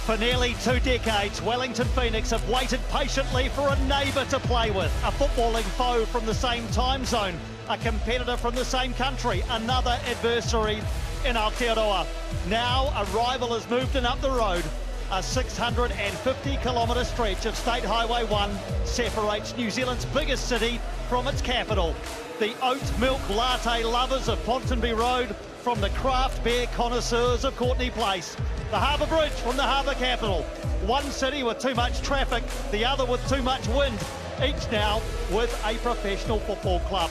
For nearly 2 decades, Wellington Phoenix have waited patiently for a neighbour to play with, a footballing foe from the same time zone, a competitor from the same country, another adversary in Aotearoa. Now a rival has moved in up the road. A 650-kilometre stretch of State Highway 1 separates New Zealand's biggest city from its capital. The oat milk latte lovers of Ponsonby Road from the craft beer connoisseurs of Courtenay Place. The Harbour Bridge from the harbour capital. One city with too much traffic, the other with too much wind, each now with a professional football club.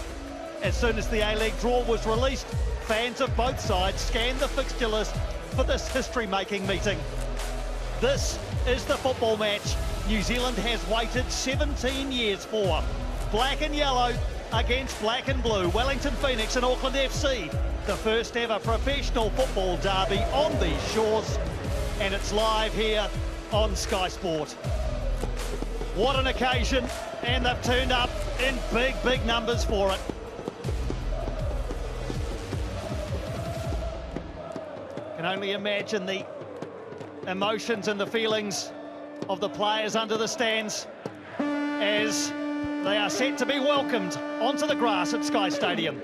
As soon as the A-League draw was released, fans of both sides scanned the fixture list for this history-making meeting. This is the football match New Zealand has waited 17 years for. Black and yellow against black and blue. Wellington Phoenix and Auckland FC. The first ever professional football derby on these shores. And it's live here on Sky Sport. What an occasion, and they've turned up in big, big numbers for it. Can only imagine the emotions and the feelings of the players under the stands as they are set to be welcomed onto the grass at Sky Stadium.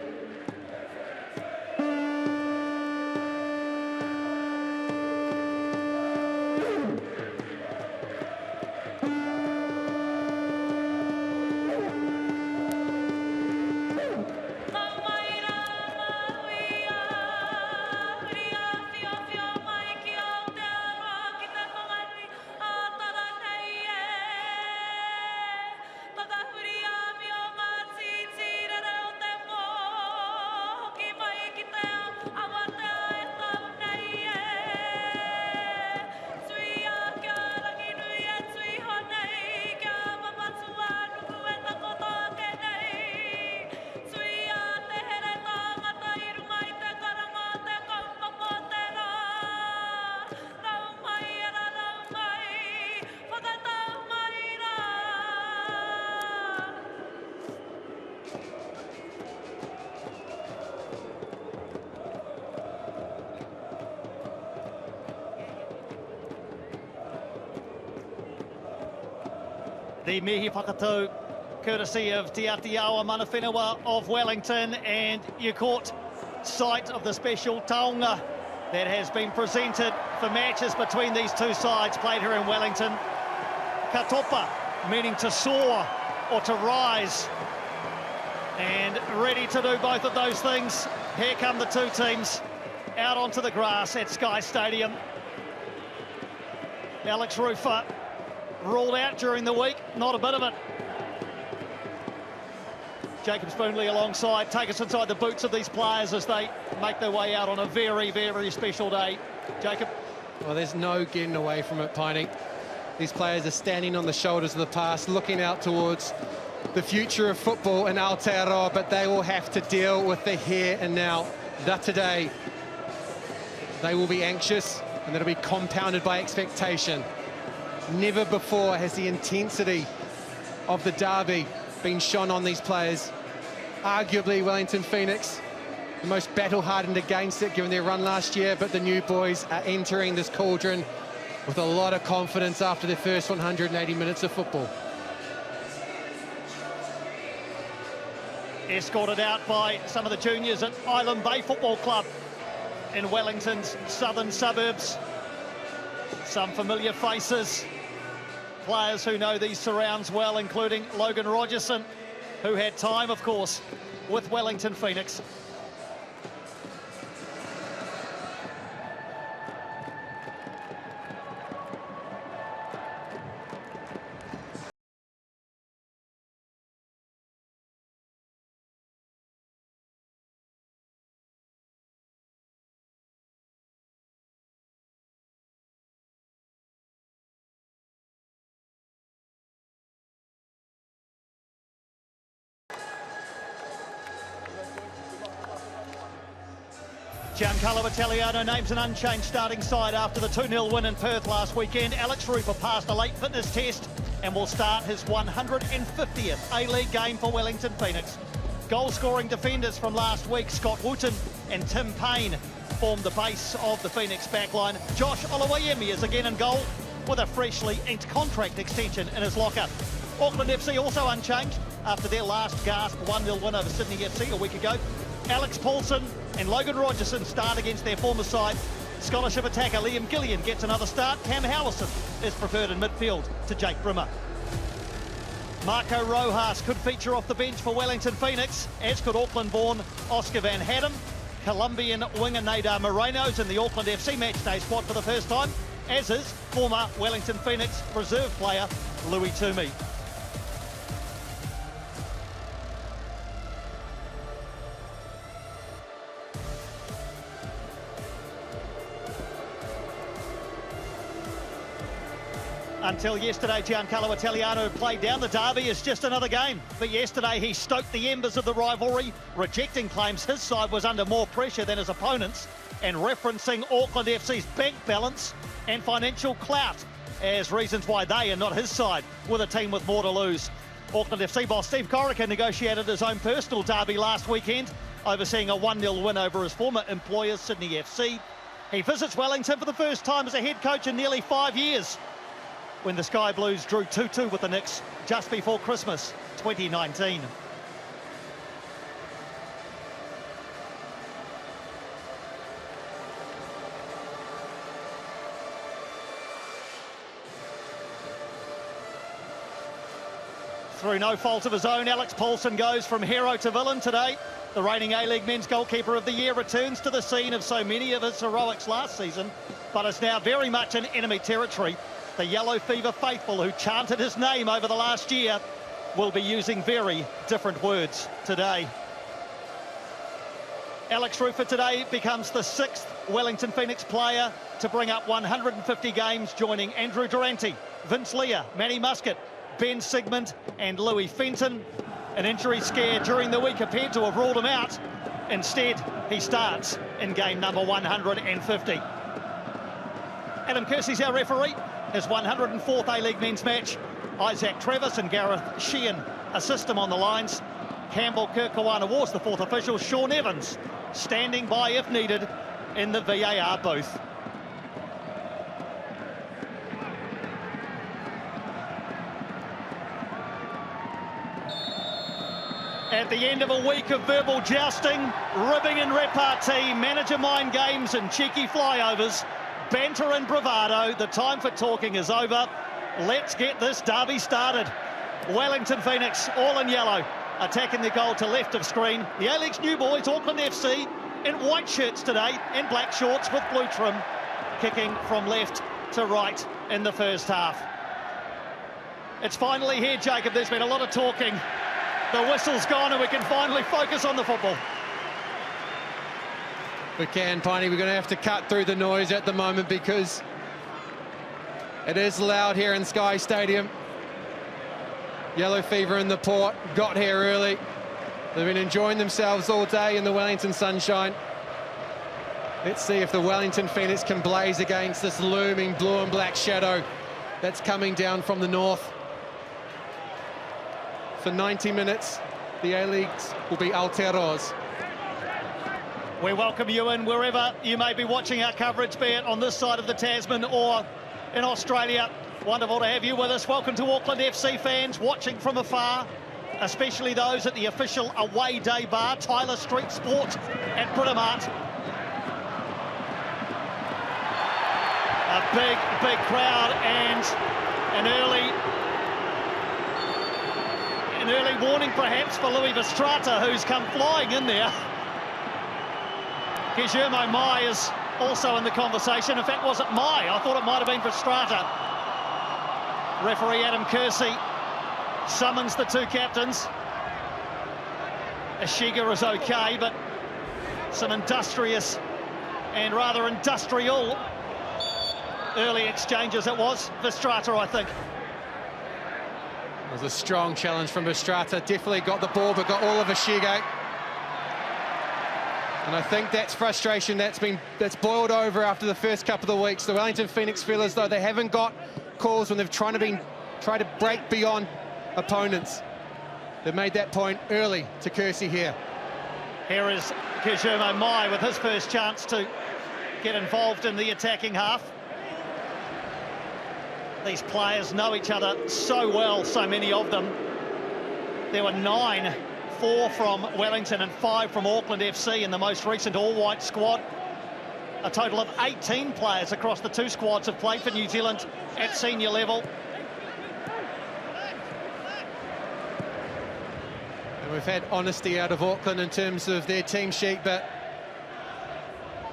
The mihi whakatau, courtesy of Te Atiawa Manawhenua of Wellington, and you caught sight of the special taonga that has been presented for matches between these two sides played here in Wellington. Katopa, meaning to soar or to rise, and ready to do both of those things. Here come the two teams out onto the grass at Sky Stadium. Alex Rufer ruled out during the week, not a bit of it. Jacob Spoonley alongside, take us inside the boots of these players as they make their way out on a very, very special day. Jacob? Well, there's no getting away from it, Piney. These players are standing on the shoulders of the past, looking out towards the future of football in Aotearoa, but they will have to deal with the here and now. That today, they will be anxious, and that'll be compounded by expectation. Never before has the intensity of the derby been shone on these players. Arguably, Wellington Phoenix, the most battle-hardened against it, given their run last year, but the new boys are entering this cauldron with a lot of confidence after their first 180 minutes of football. Escorted out by some of the juniors at Island Bay Football Club in Wellington's southern suburbs. Some familiar faces. Players who know these surrounds well, including Logan Rogerson, who had time, of course, with Wellington Phoenix. Giancarlo Italiano names an unchanged starting side after the 2-0 win in Perth last weekend. Alex Rufer passed a late fitness test and will start his 150th A-League game for Wellington Phoenix. Goal-scoring defenders from last week, Scott Wooten and Tim Payne formed the base of the Phoenix backline. Josh Oluwayemi is again in goal with a freshly inked contract extension in his locker. Auckland FC also unchanged after their last gasp 1-0 win over Sydney FC a week ago. Alex Paulson and Logan Rogerson start against their former side. Scholarship attacker Liam Gillian gets another start. Cam Howison is preferred in midfield to Jake Brimmer. Marco Rojas could feature off the bench for Wellington Phoenix, as could Auckland-born Oscar Van Haddam. Colombian winger Nadar Moreno's in the Auckland FC matchday squad for the first time, as is former Wellington Phoenix reserve player Louis Toomey. Until yesterday, Giancarlo Italiano played down the derby as just another game. But yesterday he stoked the embers of the rivalry, rejecting claims his side was under more pressure than his opponents and referencing Auckland FC's bank balance and financial clout as reasons why they are not his side, with a team with more to lose. Auckland FC boss Steve Corica negotiated his own personal derby last weekend, overseeing a 1-0 win over his former employer, Sydney FC. He visits Wellington for the first time as a head coach in nearly 5 years, when the Sky Blues drew 2-2 with the Knicks just before Christmas 2019. Through no fault of his own, Alex Paulson goes from hero to villain today. The reigning A-League Men's Goalkeeper of the Year returns to the scene of so many of his heroics last season, but is now very much in enemy territory. The Yellow Fever faithful who chanted his name over the last year will be using very different words today. Alex Rufer today becomes the 6th Wellington Phoenix player to bring up 150 games, joining Andrew Durante, Vince Leah, Manny Muscat, Ben Sigmund and Louis Fenton. An injury scare during the week appeared to have ruled him out. Instead, he starts in game number 150. Adam Kersey's our referee. His 104th A-League men's match. Isaac Travis and Gareth Sheehan assist him on the lines. Campbell Kirkawana was the 4th official. Sean Evans standing by if needed in the VAR booth. At the end of a week of verbal jousting, ribbing and repartee, manager mind games and cheeky flyovers, banter and bravado, the time for talking is over. Let's get this derby started. Wellington Phoenix, all in yellow, attacking the goal to left of screen. The A-League's new boys, Auckland FC, in white shirts today and black shorts with blue trim, kicking from left to right in the first half. It's finally here, Jacob. There's been a lot of talking. The whistle's gone and we can finally focus on the football. We can, Piney. We're going to have to cut through the noise at the moment because it is loud here in Sky Stadium. Yellow Fever in the port, got here early. They've been enjoying themselves all day in the Wellington sunshine. Let's see if the Wellington Phoenix can blaze against this looming blue and black shadow that's coming down from the north. For 90 minutes, the A-Leagues will be Aotearoa's. We welcome you in wherever you may be watching our coverage, be it on this side of the Tasman or in Australia. Wonderful to have you with us. Welcome to Auckland FC fans watching from afar, especially those at the official away day bar, Tyler Street Sport at Britomart. A big crowd and an early warning perhaps for Louis Verstraete, who's come flying in there. Guillermo Mai is also in the conversation. In fact, was it Mai? I thought it might have been Verstraete. Referee Adam Kersey summons the two captains. Ashiga is okay, but some industrious and rather industrial early exchanges it was. Verstraete, I think. It was a strong challenge from Verstraete. Definitely got the ball, but got all of Ashiga. And I think that's frustration that's boiled over after the first couple of weeks. The Wellington Phoenix feel as though they haven't got calls when they've tried to break beyond opponents. They've made that point early to Kersey here. Here is Guillermo Mai with his first chance to get involved in the attacking half. These players know each other so well, so many of them. There were 9, 4 from Wellington and 5 from Auckland FC in the most recent all-white squad. A total of 18 players across the 2 squads have played for New Zealand at senior level. And we've had honesty out of Auckland in terms of their team sheet, but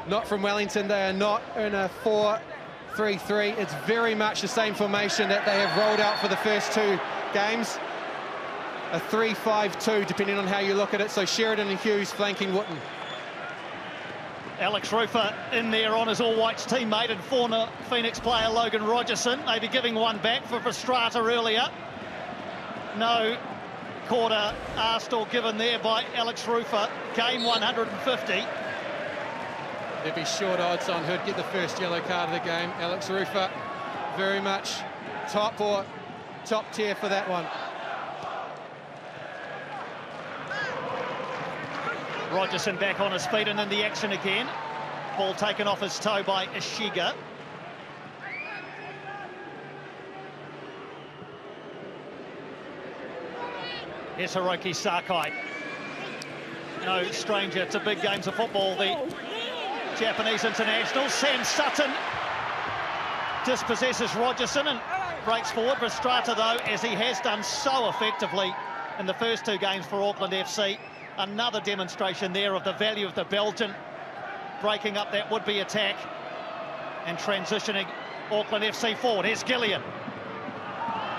not from Wellington. They are not in a 4-3-3. It's very much the same formation that they have rolled out for the first 2 games. A 3-5-2, depending on how you look at it. So Sheridan and Hughes flanking Wootton. Alex Rufer in there on his all-whites teammate and former Phoenix player Logan Rogerson. Maybe giving one back for Verstraete earlier. No quarter asked or given there by Alex Rufer. Game 150. There'd be short odds on who'd get the first yellow card of the game. Alex Rufer, very much top tier for that one. Rogerson back on his feet and in the action again. Ball taken off his toe by Ishiga. Here's Hiroki Sakai. No stranger to big games of football, the Japanese international. Sam Sutton dispossesses Rogerson and breaks forward. Verstraete, though, as he has done so effectively in the first 2 games for Auckland FC. Another demonstration there of the value of the Belgian, breaking up that would-be attack and transitioning Auckland FC forward. Here's Gillian.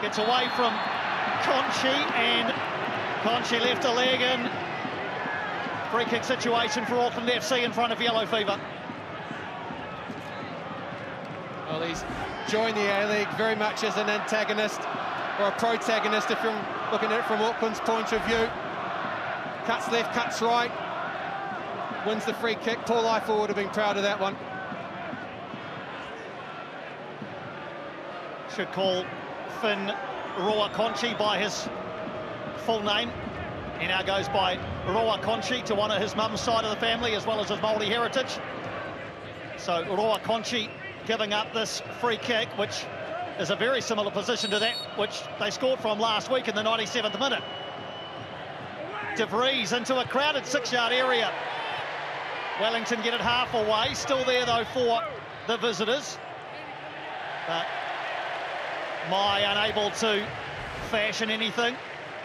Gets away from Conchi, and Conchi left a leg in. Free kick situation for Auckland FC in front of Yellow Fever. Well, he's joined the A-League very much as an antagonist or a protagonist, if you're looking at it from Auckland's point of view. Cuts left, cuts right, wins the free kick. Paul Eiffel would have been proud of that one. Should call Finn Roa Conchi by his full name. He now goes by Roa Conchi to honour his mum's side of the family as well as his Māori heritage. So Roa Conchi giving up this free kick, which is a very similar position to that which they scored from last week in the 97th minute. De Vries into a crowded 6-yard area. Wellington get it half away, still there though for the visitors. But Mai unable to fashion anything.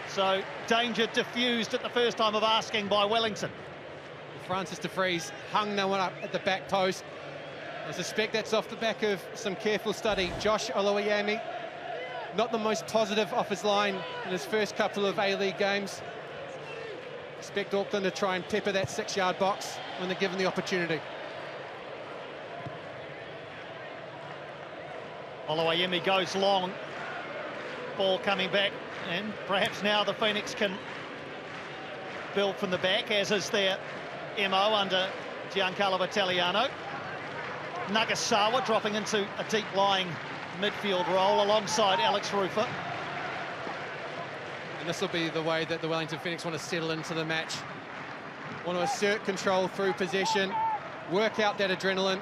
So danger diffused at the first time of asking by Wellington. Francis de Vries hung no one up at the back post. I suspect that's off the back of some careful study. Josh Oloyemi, not the most positive off his line in his first couple of A-League games. Expect Auckland to try and pepper that 6-yard box when they're given the opportunity. Oloyemi goes long. Ball coming back, and perhaps now the Phoenix can build from the back, as is their MO under Giancarlo Italiano. Nagasawa dropping into a deep-lying midfield role alongside Alex Rufer. And this will be the way that the Wellington Phoenix want to settle into the match. Want to assert control through possession, work out that adrenaline,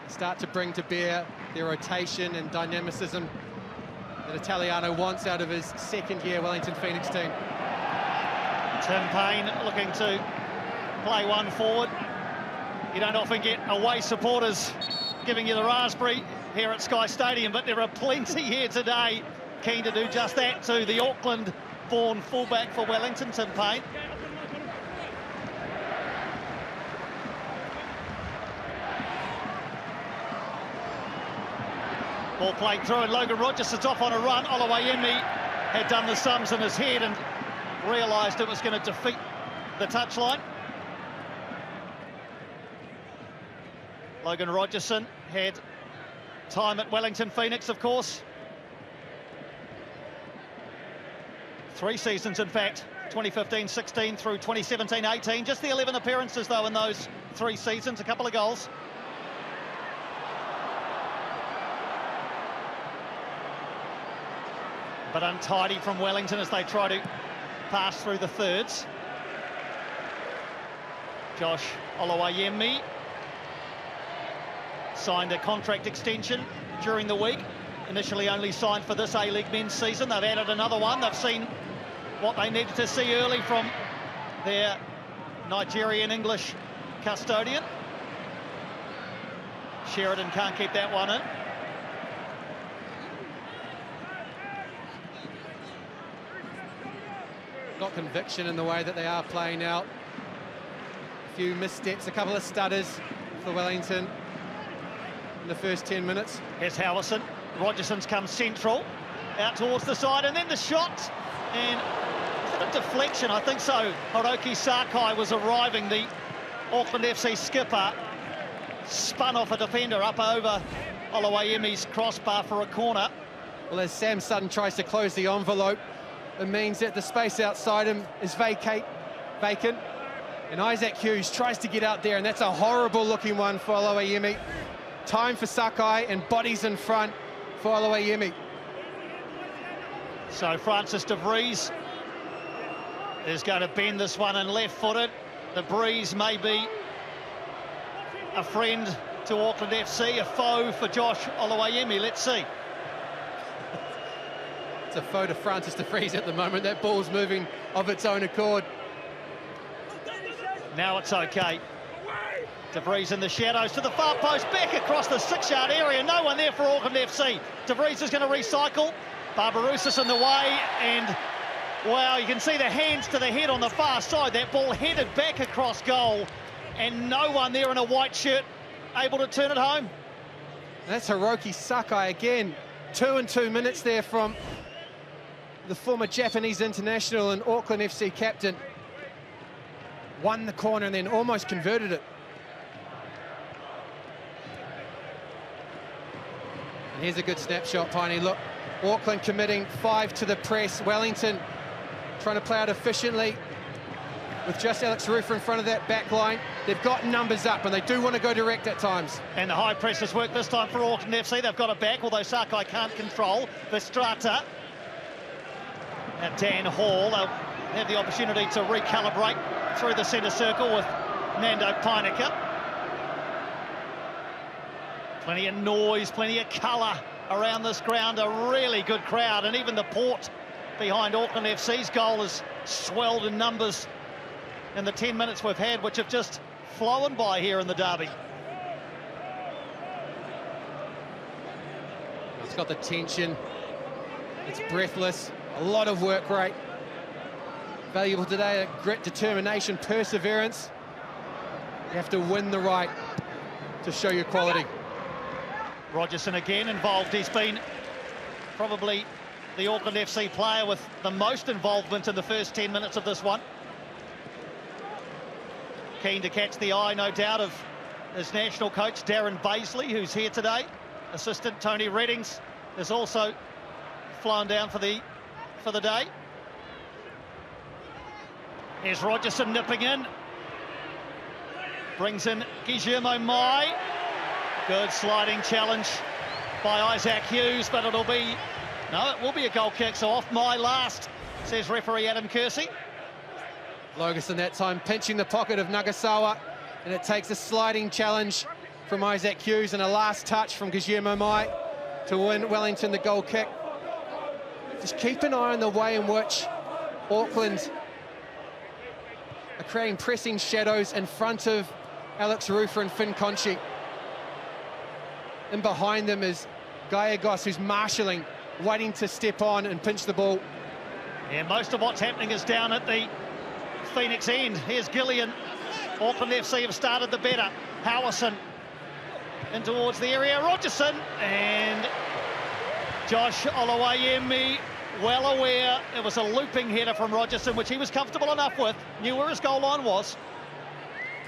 start to bring to bear their rotation and dynamicism that Italiano wants out of his second-year Wellington Phoenix team. Tim Payne looking to play one forward. You don't often get away supporters giving you the raspberry here at Sky Stadium, but there are plenty here today keen to do just that to the Auckland-born fullback for Wellington, Tim Payne. Ball played through, and Logan Rogerson's off on a run. Oloyemi had done the sums in his head and realised it was going to defeat the touchline. Logan Rogerson had time at Wellington Phoenix, of course. 3 seasons, in fact, 2015-16 through 2017-18. Just the 11 appearances, though, in those 3 seasons, a couple of goals. But untidy from Wellington as they try to pass through the thirds. Josh Oluwayemi signed a contract extension during the week. Initially only signed for this A-League men's season. They've added another one. They've seen what they needed to see early from their Nigerian-English custodian. Sheridan can't keep that one in. Got conviction in the way that they are playing out. A few missteps, a couple of stutters for Wellington in the first 10 minutes. Here's Howison. Rogerson's come central, out towards the side, and then the shot. And a deflection, I think so. Hiroki Sakai was arriving. The Auckland FC skipper spun off a defender up over Oluwayemi's crossbar for a corner. Well, as Sam Sutton tries to close the envelope, it means that the space outside him is vacant. And Isaac Hughes tries to get out there, and that's a horrible looking one for Oluwayemi. Time for Sakai and bodies in front for Oluwayemi. So Francis de Vries is going to bend this one in left-footed. The breeze may be a friend to Auckland FC, a foe for Josh Oluwayemi. Let's see. It's a foe to Francis de Vries at the moment. That ball's moving of its own accord. Now it's okay. De Vries in the shadows to the far post, back across the 6-yard area. No one there for Auckland FC. De Vries is going to recycle. Barbarousis in the way, and wow, you can see the hands to the head on the far side. That ball headed back across goal, and no one there in a white shirt able to turn it home. That's Hiroki Sakai again. 2 and 2 minutes there from the former Japanese international and Auckland FC captain. Won the corner and then almost converted it. And here's a good snapshot, Piney. Look, Auckland committing 5 to the press. Wellington trying to play out efficiently with just Alex Rufer in front of that back line. They've got numbers up and they do want to go direct at times. And the high press has worked this time for Auckland FC. They've got it back, although Sakai can't control. Verstrata. And Dan Hall, they'll have the opportunity to recalibrate through the centre circle with Nando Peinecker. Plenty of noise, plenty of colour around this ground, a really good crowd, and even the port behind Auckland FC's goal has swelled in numbers in the 10 minutes we've had, which have just flown by here in the derby. It's got the tension, it's breathless, a lot of work rate. Valuable today, grit, determination, perseverance. You have to win the right to show your quality. Rogerson again involved. He's been probably the Auckland FC player with the most involvement in the first 10 minutes of this one. Keen to catch the eye, no doubt, of his national coach, Darren Baisley, who's here today. Assistant Tony Reddings is also flown down for the day. Here's Rogerson nipping in. Brings in Guillermo Mai. Good sliding challenge by Isaac Hughes, but it will be a goal kick, so off Mai last, says referee Adam Kersey. Logerson that time pinching the pocket of Nagasawa, and it takes a sliding challenge from Isaac Hughes and a last touch from Guillermo Mai to win Wellington the goal kick. Just keep an eye on the way in which Auckland are creating pressing shadows in front of Alex Rufer and Finn Conchi. And behind them is Gallegos, who's marshalling, waiting to step on and pinch the ball. Yeah, most of what's happening is down at the Phoenix end. Here's Gillian. Auckland FC have started the better. Howison in towards the area. Rogerson and Josh Oluwayemi, well aware it was a looping header from Rogerson, which he was comfortable enough with, knew where his goal line was.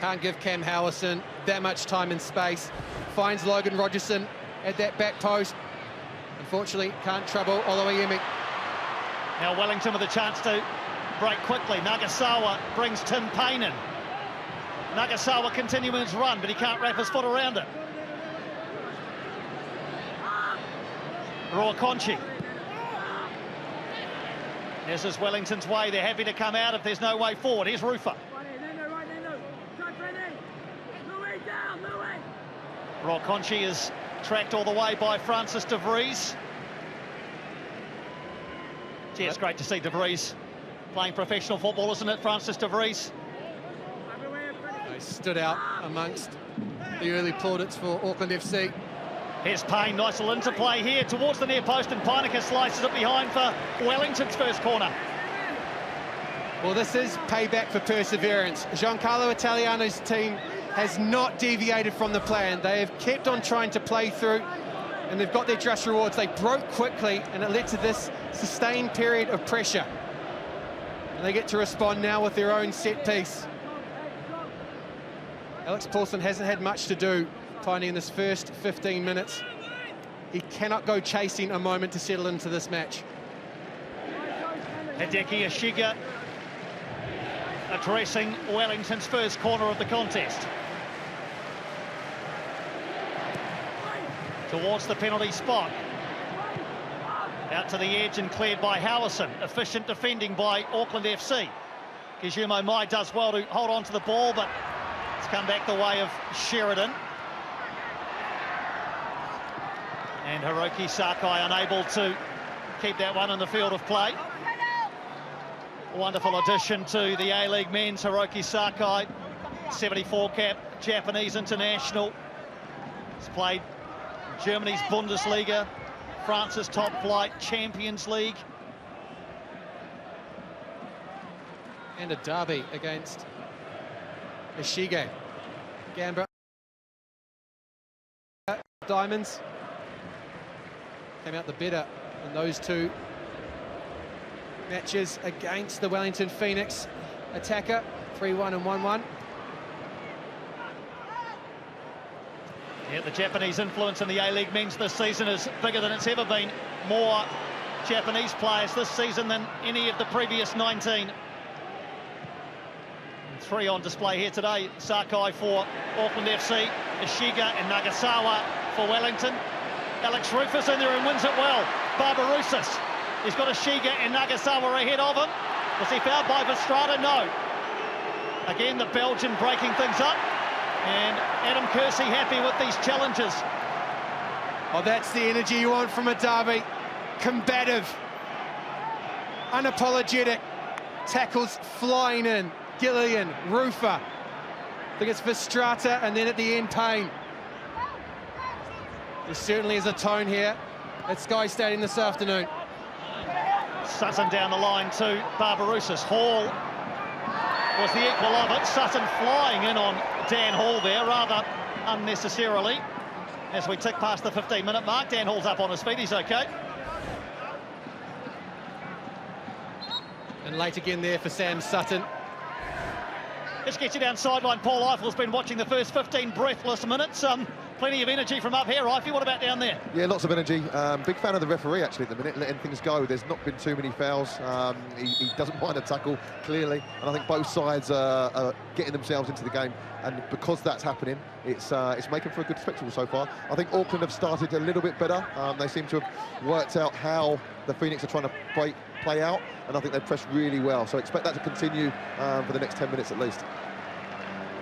Can't give Cam Howison that much time and space. Finds Logan Rogerson at that back post. Unfortunately, can't trouble Oluwayemi. Now Wellington with a chance to break quickly. Nagasawa brings Tim Payne in. Nagasawa continuing his run, but he can't wrap his foot around it. Roa Conchi. This is Wellington's way. They're happy to come out if there's no way forward. Here's Rufer. Conchi is tracked all the way by Francis de Vries. Gee, it's great to see de Vries playing professional football, isn't it, Francis de Vries? They stood out amongst the early plaudits for Auckland FC. Here's Payne, nice little interplay here towards the near post, and Pyneka slices it behind for Wellington's first corner. Well, this is payback for perseverance. Giancarlo Italiano's team has not deviated from the plan. They have kept on trying to play through, and they've got their just rewards. They broke quickly, and it led to this sustained period of pressure. And they get to respond now with their own set piece. Alex Paulson hasn't had much to do finding in this first 15 minutes. He cannot go chasing a moment to settle into this match. Hideki Ishiga addressing Wellington's first corner of the contest. Towards the penalty spot. Out to the edge and cleared by Howison. Efficient defending by Auckland FC. Kizumo Mai does well to hold on to the ball, but it's come back the way of Sheridan. And Hiroki Sakai unable to keep that one in the field of play. Wonderful addition to the A-League men's, Hiroki Sakai, 74 cap Japanese international. He's played Germany's Bundesliga, France's top flight Champions League. And a derby against Ishige. Gamba. Diamonds came out the better in those two matches against the Wellington Phoenix attacker. 3-1 and 1-1. Yeah, the Japanese influence in the A-League men's this season is bigger than it's ever been. More Japanese players this season than any of the previous 19. 3 on display here today. Sakai for Auckland FC, Ishiga and Nagasawa for Wellington. Alex Rufus in there and wins it well. Barbarouses. He's got Ishiga and Nagasawa ahead of him. Was he fouled by Vestrada? No. Again, the Belgian breaking things up. And Adam Kersey happy with these challenges. Oh, that's the energy you want from a derby. Combative. Unapologetic. Tackles flying in. Gillian, Rufa. I think it's Vestrata, and then at the end, Payne. There certainly is a tone here at Sky Stadium this afternoon. Sutton down the line to Barbarouses. Hall was the equal of it. Sutton flying in on Dan Hall there, rather unnecessarily. As we tick past the 15-minute mark, Dan Hall's up on his feet, he's okay. And late again there for Sam Sutton. Let's get you down sideline. Paul Eiffel's been watching the first 15 breathless minutes. Plenty of energy from up here, Eifel. What about down there? Yeah, lots of energy. Big fan of the referee, actually, at the minute, letting things go. There's not been too many fouls. He doesn't mind a tackle, clearly. And I think both sides are getting themselves into the game. And because that's happening, it's making for a good spectacle so far. I think Auckland have started a little bit better. They seem to have worked out how the Phoenix are trying to play out. And I think they've pressed really well. So expect that to continue for the next 10 minutes at least.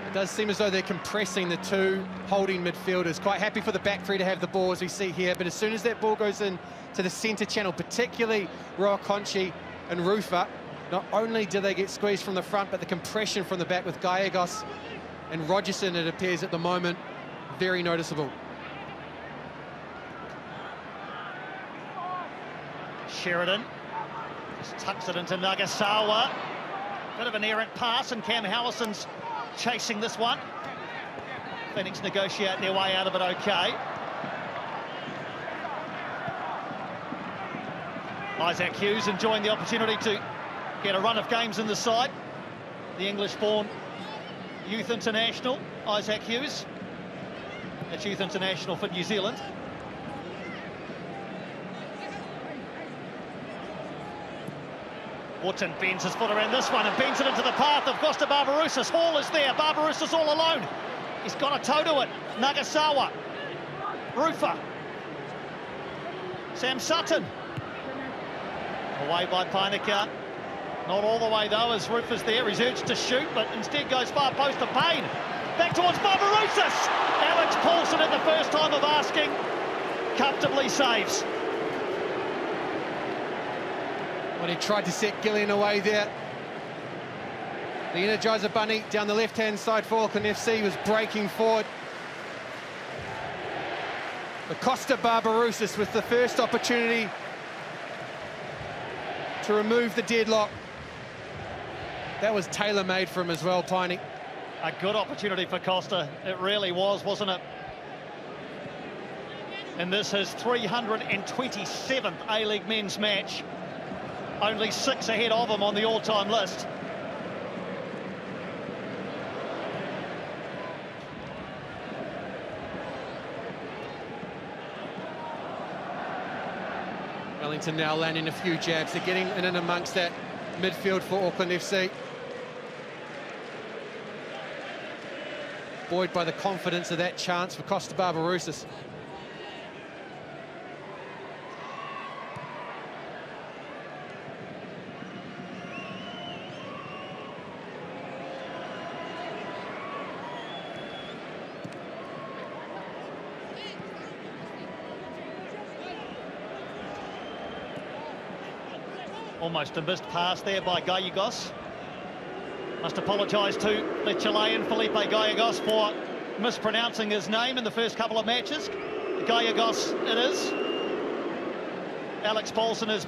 It does seem as though they're compressing the two holding midfielders. Quite happy for the back three to have the ball, as we see here. But as soon as that ball goes in to the centre channel, particularly Conchi and Rufa, not only do they get squeezed from the front, but the compression from the back with Gallegos and Rogerson, it appears at the moment, very noticeable. Sheridan just tucks it into Nagasawa. Bit of an errant pass, and Cam Howison's chasing this one. Phoenix negotiate their way out of it okay. Isaac Hughes enjoying the opportunity to get a run of games in the side. The English-born youth international, Isaac Hughes. That's youth international for New Zealand. Wootton bends his foot around this one and bends it into the path of Costa Barbarouses. Hall is there, Barbarouses all alone. He's got a toe to it. Nagasawa, Rufa, Sam Sutton. Away by Pyneka. Not all the way though, as Rufa's there. He's urged to shoot, but instead goes far post to Payne. Back towards Barbarouses. Alex Paulson at the first time of asking, comfortably saves. Well, he tried to set Gillian away there. The Energizer Bunny down the left-hand side for Auckland FC was breaking forward. Acosta Barbarouses with the first opportunity to remove the deadlock. That was tailor-made for him as well, Piney. A good opportunity for Costa. It really was, wasn't it? And this is 327th A-League men's match. Only 6 ahead of him on the all-time list. Wellington now landing a few jabs. They're getting in and amongst that midfield for Auckland FC. Buoyed by the confidence of that chance for Costa Barbarouses. Almost a missed pass there by Gallegos. Must apologise to the Chilean Felipe Gallegos for mispronouncing his name in the first couple of matches. Gallegos it is. Alex Paulson is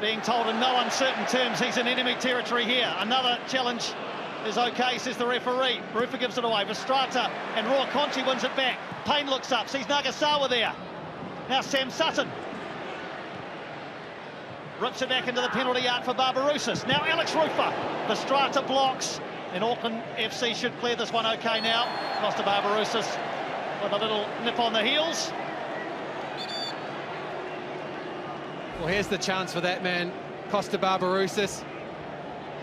being told in no uncertain terms he's in enemy territory here. Another challenge is okay, says the referee. Rufa gives it away. Vestrata and Roa Conchi wins it back. Payne looks up, sees Nagasawa there. Now Sam Sutton. Rips it back into the penalty yard for Barbarouses. Now Alex Rufa. Vestrata blocks. And Auckland FC should clear this one okay now. Costa Barbarouses with a little nip on the heels. Well, here's the chance for that man, Costa Barbarouses.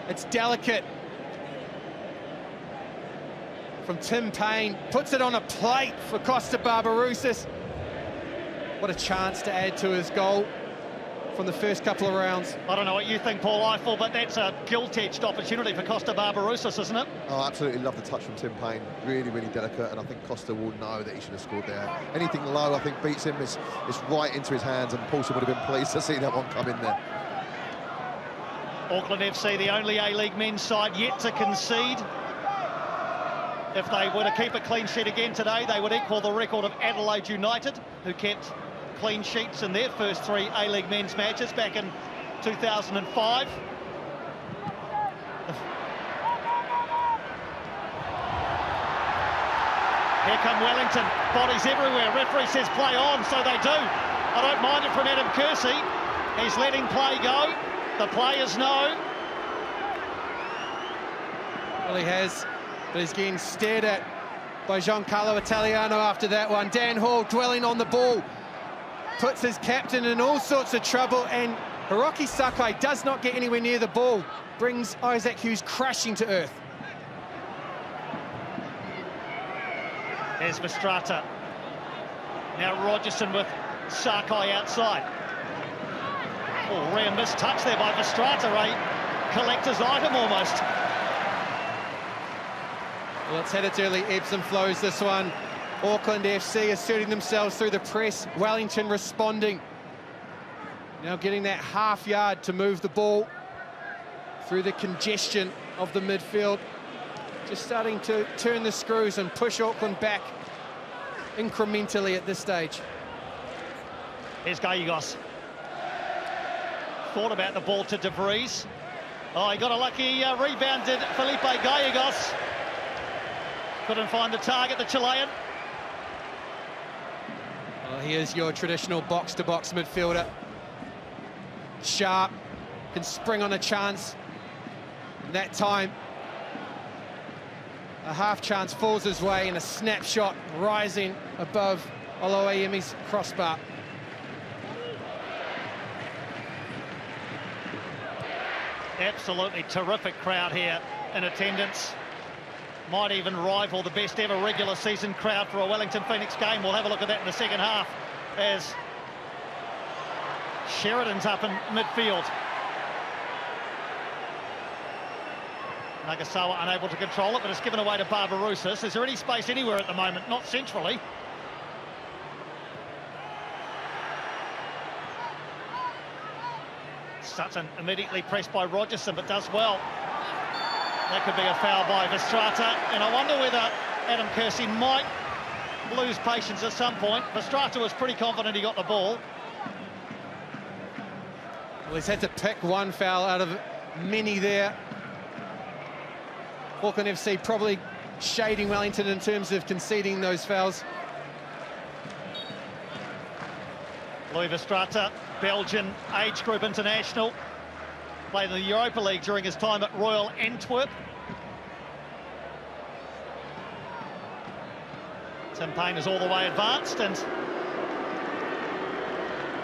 It's delicate. From Tim Payne. Puts it on a plate for Costa Barbarouses. What a chance to add to his goal from the first couple of rounds. I don't know what you think, Paul Eiffel, but that's a gilt-edged opportunity for Costa Barbarouses, isn't it? Oh, absolutely love the touch from Tim Payne. Really, really delicate, and I think Costa will know that he should have scored there. Anything low, I think, beats him. It's right into his hands, and Paulson would have been pleased to see that one come in there. Auckland FC, the only A-League men's side yet to concede. If they were to keep a clean sheet again today, they would equal the record of Adelaide United, who kept clean sheets in their first 3 A-League men's matches back in 2005. Here come Wellington, bodies everywhere. Referee says play on, so they do. I don't mind it from Adam Kersey. He's letting play go. The players know. Well, he has, but he's getting stared at by Giancarlo Italiano after that one. Dan Hall dwelling on the ball. Puts his captain in all sorts of trouble, and Hiroki Sakai does not get anywhere near the ball. Brings Isaac Hughes crashing to earth. There's Vestrata. Now Rogerson with Sakai outside. Oh, rare missed touch there by Vestrata, a collector's item almost. Well, it's had its early ebbs and flows, this one. Auckland FC asserting themselves through the press. Wellington responding. Now getting that half yard to move the ball through the congestion of the midfield. Just starting to turn the screws and push Auckland back incrementally at this stage. Here's Gallegos. Thought about the ball to De Vries. Oh, he got a lucky rebound, did Felipe Gallegos. Couldn't find the target, the Chilean. Well, here's your traditional box-to-box midfielder. Sharp, can spring on a chance. And that time, a half chance falls his way, and a snapshot rising above Oloayemi's crossbar. Absolutely terrific crowd here in attendance. Might even rival the best ever regular season crowd for a Wellington Phoenix game. We'll have a look at that in the second half as Sheridan's up in midfield. Nagasawa unable to control it, but it's given away to Barbarouses. Is there any space anywhere at the moment? Not centrally. Sutton immediately pressed by Rogerson, but does well. That could be a foul by Verstraete, and I wonder whether Adam Kersey might lose patience at some point. Verstraete was pretty confident he got the ball. Well, he's had to pick one foul out of many there. Auckland FC probably shading Wellington in terms of conceding those fouls. Louis Verstraete, Belgian age group international, played in the Europa League during his time at Royal Antwerp. Tim Payne is all the way advanced, and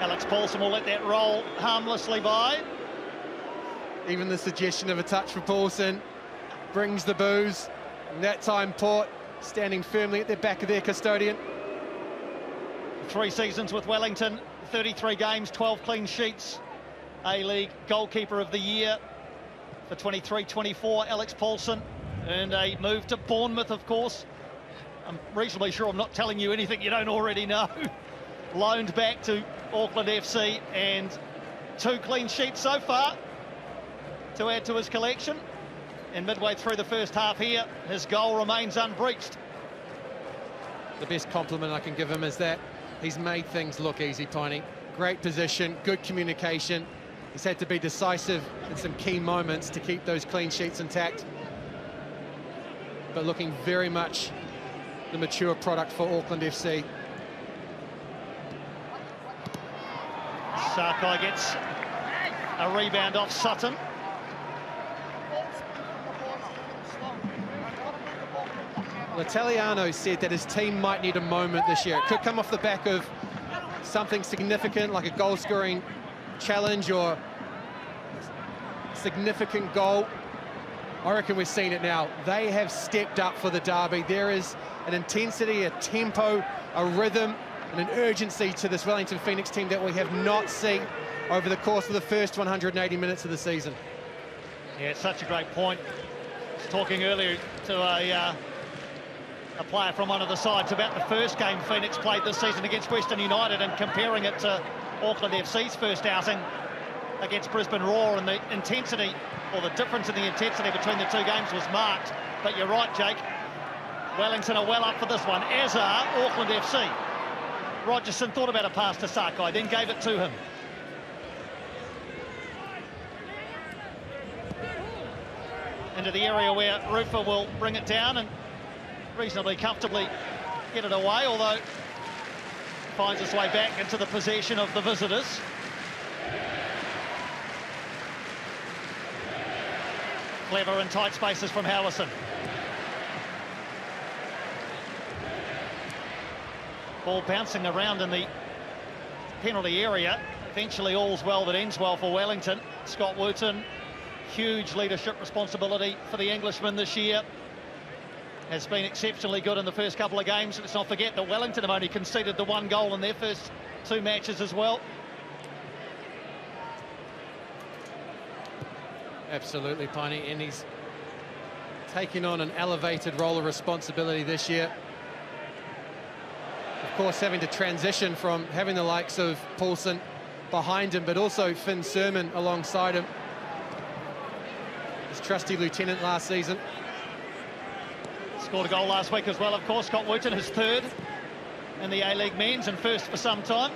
Alex Paulson will let that roll harmlessly by. Even the suggestion of a touch for Paulson brings the boos. And that time Port standing firmly at the back of their custodian. 3 seasons with Wellington, 33 games, 12 clean sheets. A-League goalkeeper of the year for 23-24, Alex Paulson. And a move to Bournemouth, of course. I'm reasonably sure I'm not telling you anything you don't already know. Loaned back to Auckland FC, and 2 clean sheets so far to add to his collection. And midway through the first half here, his goal remains unbreached. The best compliment I can give him is that he's made things look easy, Piney. Great position, good communication. He's had to be decisive in some key moments to keep those clean sheets intact. But looking very much the mature product for Auckland FC. Sakai gets a rebound off Sutton. L'Italiano said that his team might need a moment this year. It could come off the back of something significant like a goal-scoring challenge or significant goal. I reckon we're seeing it now. They have stepped up for the derby. There is an intensity, a tempo, a rhythm, and an urgency to this Wellington Phoenix team that we have not seen over the course of the first 180 minutes of the season. Yeah, it's such a great point. I was talking earlier to a player from one of the sides about the first game Phoenix played this season against Western United and comparing it to Auckland FC's first outing against Brisbane Roar, and the intensity, or the difference in the intensity between the two games was marked. But you're right, Jake. Wellington are well up for this one, as are Auckland FC. Rogerson thought about a pass to Sakai, then gave it to him. Into the area where Rufa will bring it down and reasonably comfortably get it away, although finds its way back into the possession of the visitors. Clever in tight spaces from Howison. Ball bouncing around in the penalty area. Eventually all's well that ends well for Wellington. Scott Wooten, huge leadership responsibility for the Englishman this year. Has been exceptionally good in the first couple of games. Let's not forget that Wellington have only conceded the 1 goal in their first 2 matches as well. Absolutely, Piney, and he's taking on an elevated role of responsibility this year. Of course, having to transition from having the likes of Paulson behind him, but also Finn Sermon alongside him. His trusty lieutenant last season. Scored a goal last week as well, of course. Scott Wooten, his 3rd in the A-League men's and 1st for some time.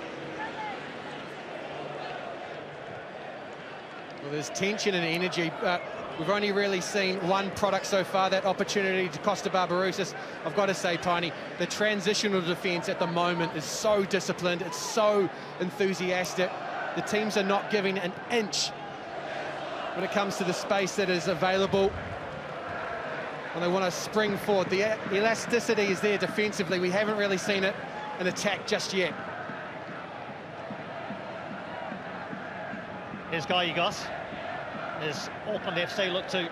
Well, there's tension and energy, but we've only really seen one product so far, that opportunity to Costa Barbarouses. I've got to say, Piney, the transitional defence at the moment is so disciplined, it's so enthusiastic. The teams are not giving an inch when it comes to the space that is available. And they want to spring forward. The elasticity is there defensively. We haven't really seen it in attack just yet. Here's Gallegos. As Auckland FC look to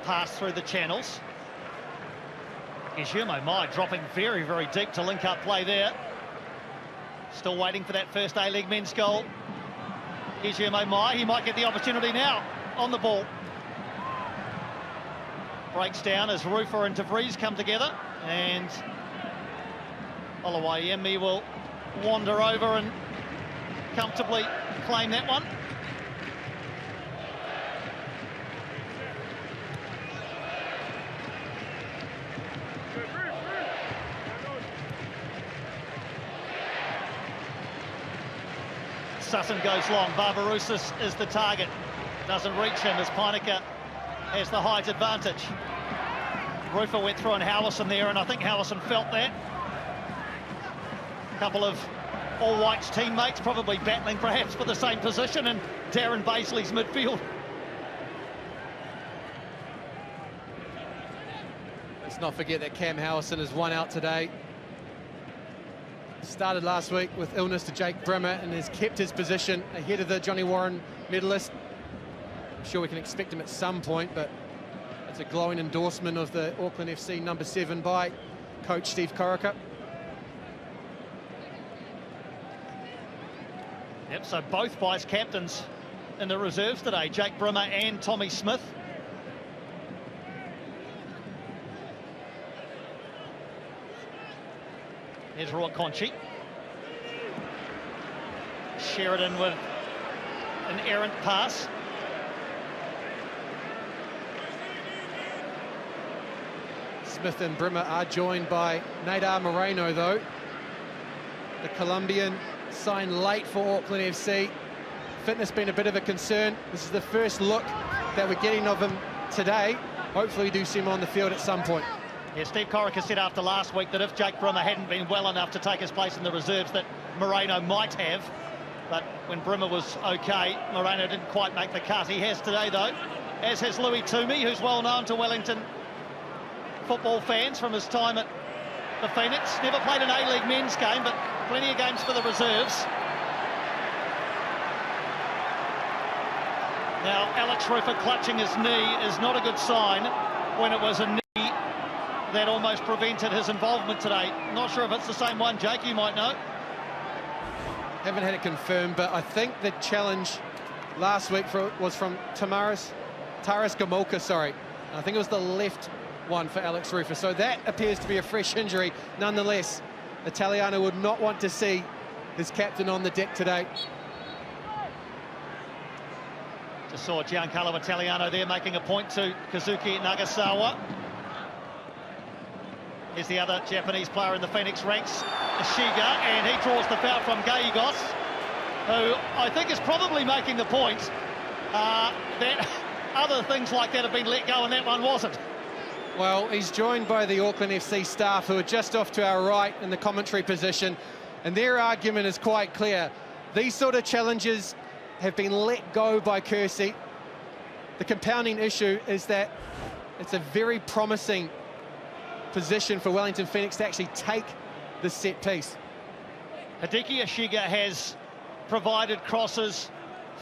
pass through the channels. Guillermo Mai dropping very, very deep to link up play there. Still waiting for that first A-League men's goal. Guillermo Mai, he might get the opportunity now on the ball. breaks down as Rufer and De Vries come together, and Oluwayemi will wander over and comfortably claim that one. Sutton goes long. Barbarouses is the target. Doesn't reach him as Peineke has the height advantage. Rufer went through on Howison there, and I think Howison felt that. A couple of All Whites teammates probably battling perhaps for the same position, and Darren Bazley's midfield. Let's not forget that Cam Howison is one out today. Started last week with illness to Jake Brimmer and has kept his position ahead of the Johnny Warren medalist. I'm sure we can expect him at some point, but it's a glowing endorsement of the Auckland FC number 7 by coach Steve Corica. Yep, so both vice captains in the reserves today, Jake Brimmer and Tommy Smith. Here's Roy Conchi. Sheridan with an errant pass. Smith and Brimmer are joined by Neidar Moreno, though. The Colombian signed late for Auckland FC. Fitness been a bit of a concern. This is the first look that we're getting of him today. Hopefully we do see him on the field at some point. Yeah, Steve Corica said after last week that if Jake Brimmer hadn't been well enough to take his place in the reserves that Moreno might have. But when Brimmer was okay, Moreno didn't quite make the cut. He has today, though, as has Louis Toomey, who's well known to Wellington football fans from his time at the Phoenix. Never played an A-League men's game, but plenty of games for the reserves. Now, Alex Rufer clutching his knee is not a good sign when it was a knee that almost prevented his involvement today. Not sure if it's the same one, Jake, you might know. Haven't had it confirmed, but I think the challenge last week was from Taras Gamulka, sorry. I think it was the left one for Alex Rufer. So that appears to be a fresh injury. Nonetheless, Italiano would not want to see his captain on the deck today. Just saw Giancarlo Italiano there making a point to Kazuki Nagasawa. Here's the other Japanese player in the Phoenix ranks, Ishiga, and he draws the foul from Gallegos, who I think is probably making the point that other things like that have been let go and that one wasn't. Well, he's joined by the Auckland FC staff who are just off to our right in the commentary position, and their argument is quite clear. These sort of challenges have been let go by Kersey. The compounding issue is that it's a very promising position for Wellington Phoenix to actually take the set piece. Hideki Ishiga has provided crosses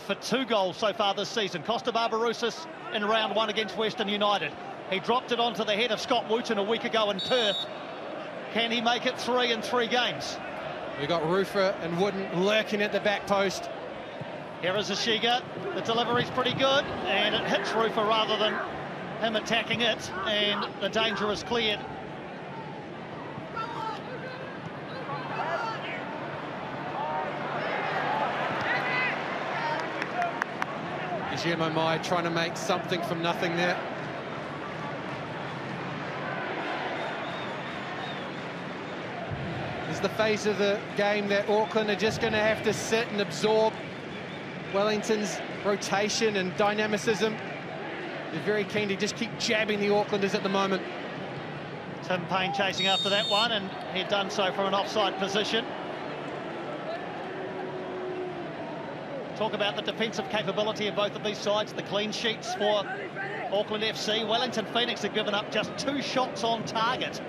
for 2 goals so far this season. Costa Barbarouses in round 1 against Western United. He dropped it onto the head of Scott Wooten a week ago in Perth. Can he make it 3 in 3 games? We've got Rufer and Wooden lurking at the back post. Here is Ishiga. The delivery's pretty good, and it hits Rufer rather than him attacking it, and the danger is cleared. Guillermo Mai trying to make something from nothing there. This is the phase of the game that Auckland are just going to have to sit and absorb Wellington's rotation and dynamicism. They're very keen to just keep jabbing the Aucklanders at the moment. Tim Payne chasing after that one, and he'd done so from an offside position. Talk about the defensive capability of both of these sides, the clean sheets for Auckland FC. Wellington Phoenix have given up just 2 shots on target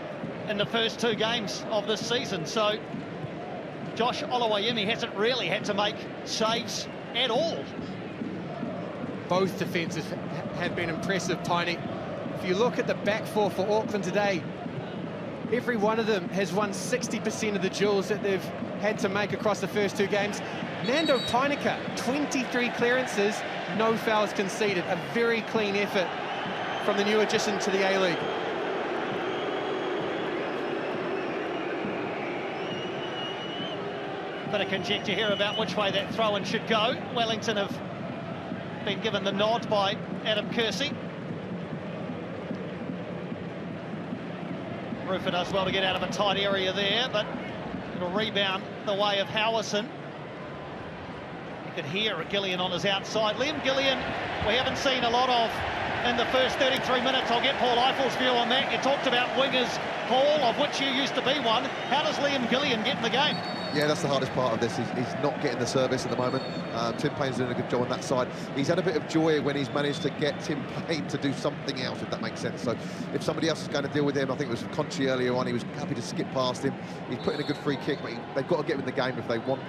in the first 2 games of this season. So Josh Oluwayemi hasn't really had to make saves at all. Both defences have been impressive, Piney. If you look at the back four for Auckland today, every one of them has won 60% of the duels that they've had to make across the first 2 games. Nando Peineke, 23 clearances, no fouls conceded. A very clean effort from the new addition to the A-League. Bit of conjecture here about which way that throw-in should go. Wellington have been given the nod by Adam Kersey. Rufer does well to get out of a tight area there, but it'll rebound the way of Howison. You could hear Gillian on his outside. Liam Gillian, we haven't seen a lot of in the first 33 minutes. I'll get Paul Eiffel's view on that. You talked about wingers, Paul, of which you used to be one. How does Liam Gillian get in the game? Yeah, that's the hardest part of this. He's not getting the service at the moment. Tim Payne's doing a good job on that side. He's had a bit of joy when he's managed to get Tim Payne to do something else, if that makes sense. So if somebody else is going to deal with him, I think it was Conchi earlier on, he was happy to skip past him. He's putting a good free kick, but they've got to get him in the game if they want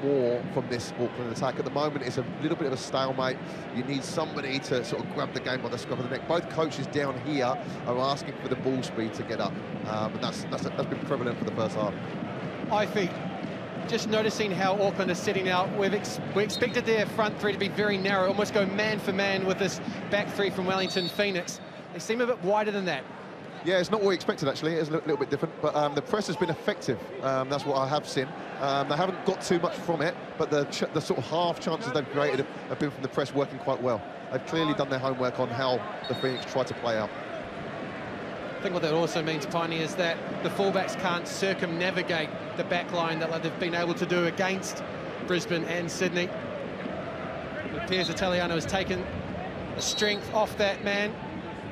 more from this Auckland attack. At the moment, it's a little bit of a stalemate. You need somebody to sort of grab the game by the scruff of the neck. Both coaches down here are asking for the ball speed to get up, and that's been prevalent for the first half. I think, just noticing how Auckland is setting out, we expected their front three to be very narrow, almost go man for man with this back three from Wellington Phoenix. They seem a bit wider than that. Yeah, it's not what we expected, actually. It's a little bit different, but the press has been effective. That's what I have seen. They haven't got too much from it, but the sort of half chances they've created have been from the press working quite well. They've clearly done their homework on how the Phoenix try to play out. I think what that also means, Piney, is that the fullbacks can't circumnavigate the back line that they've been able to do against Brisbane and Sydney. But Piers Italiano has taken the strength off that man,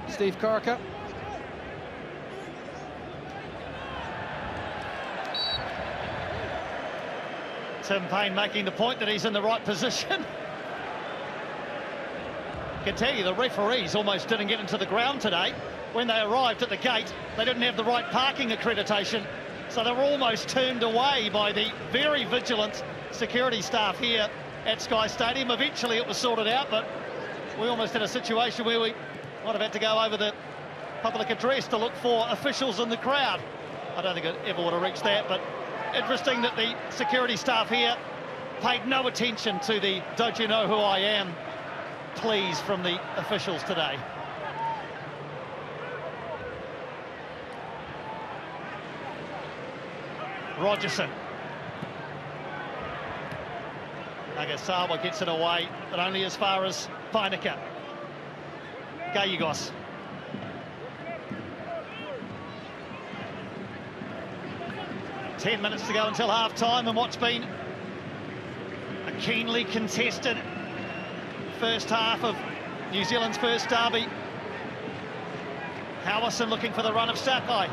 Steve Corica. Tim Payne making the point that he's in the right position. I can tell you the referees almost didn't get into the ground today. When they arrived at the gate, they didn't have the right parking accreditation, so they were almost turned away by the very vigilant security staff here at Sky Stadium. Eventually it was sorted out, but we almost had a situation where we might have had to go over the public address to look for officials in the crowd. I don't think it ever would have reached that, but interesting that the security staff here paid no attention to the "don't you know who I am" pleas from the officials today. Rogerson. Nagasawa gets it away, but only as far as Painaka. Gallegos. Ten minutes to go until half-time, and what's been a keenly contested first half of New Zealand's first derby. Howison looking for the run of Sakai.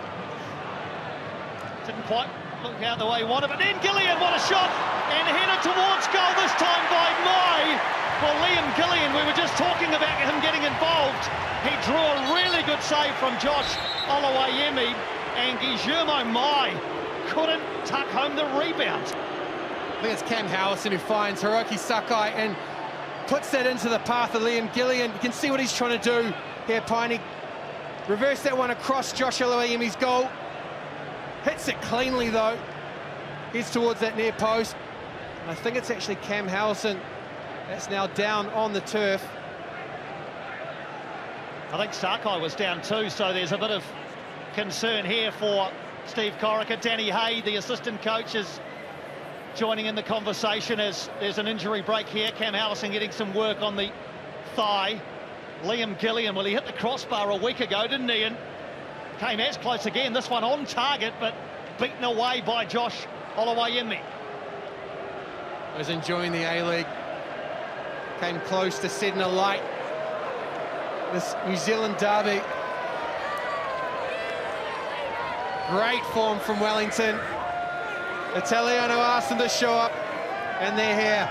Didn't quite look out the way he wanted, but then Gillian, what a shot! And headed towards goal, this time by Mai. Well, Liam Gillian, we were just talking about him getting involved. He drew a really good save from Josh Olawayemi, and Guillermo Mai couldn't tuck home the rebound. I think it's Cam Howison who finds Hiroki Sakai and puts that into the path of Liam Gillian. You can see what he's trying to do here, Piney. Reverse that one across Josh Olawayemi's goal. Hits it cleanly, though. Heads towards that near post. I think it's actually Cam Howison that's now down on the turf. I think Sakai was down too, so there's a bit of concern here for Steve Corica. Danny Hay, the assistant coach, is joining in the conversation as there's an injury break here. Cam Howison getting some work on the thigh. Liam Gillian, well, he hit the crossbar a week ago, didn't he? And came as close again. This one on target, but beaten away by Josh Olawayemi. Was enjoying the A-League. Came close to setting alight this New Zealand derby. Great form from Wellington. Italiano asked them to show up, and they're here.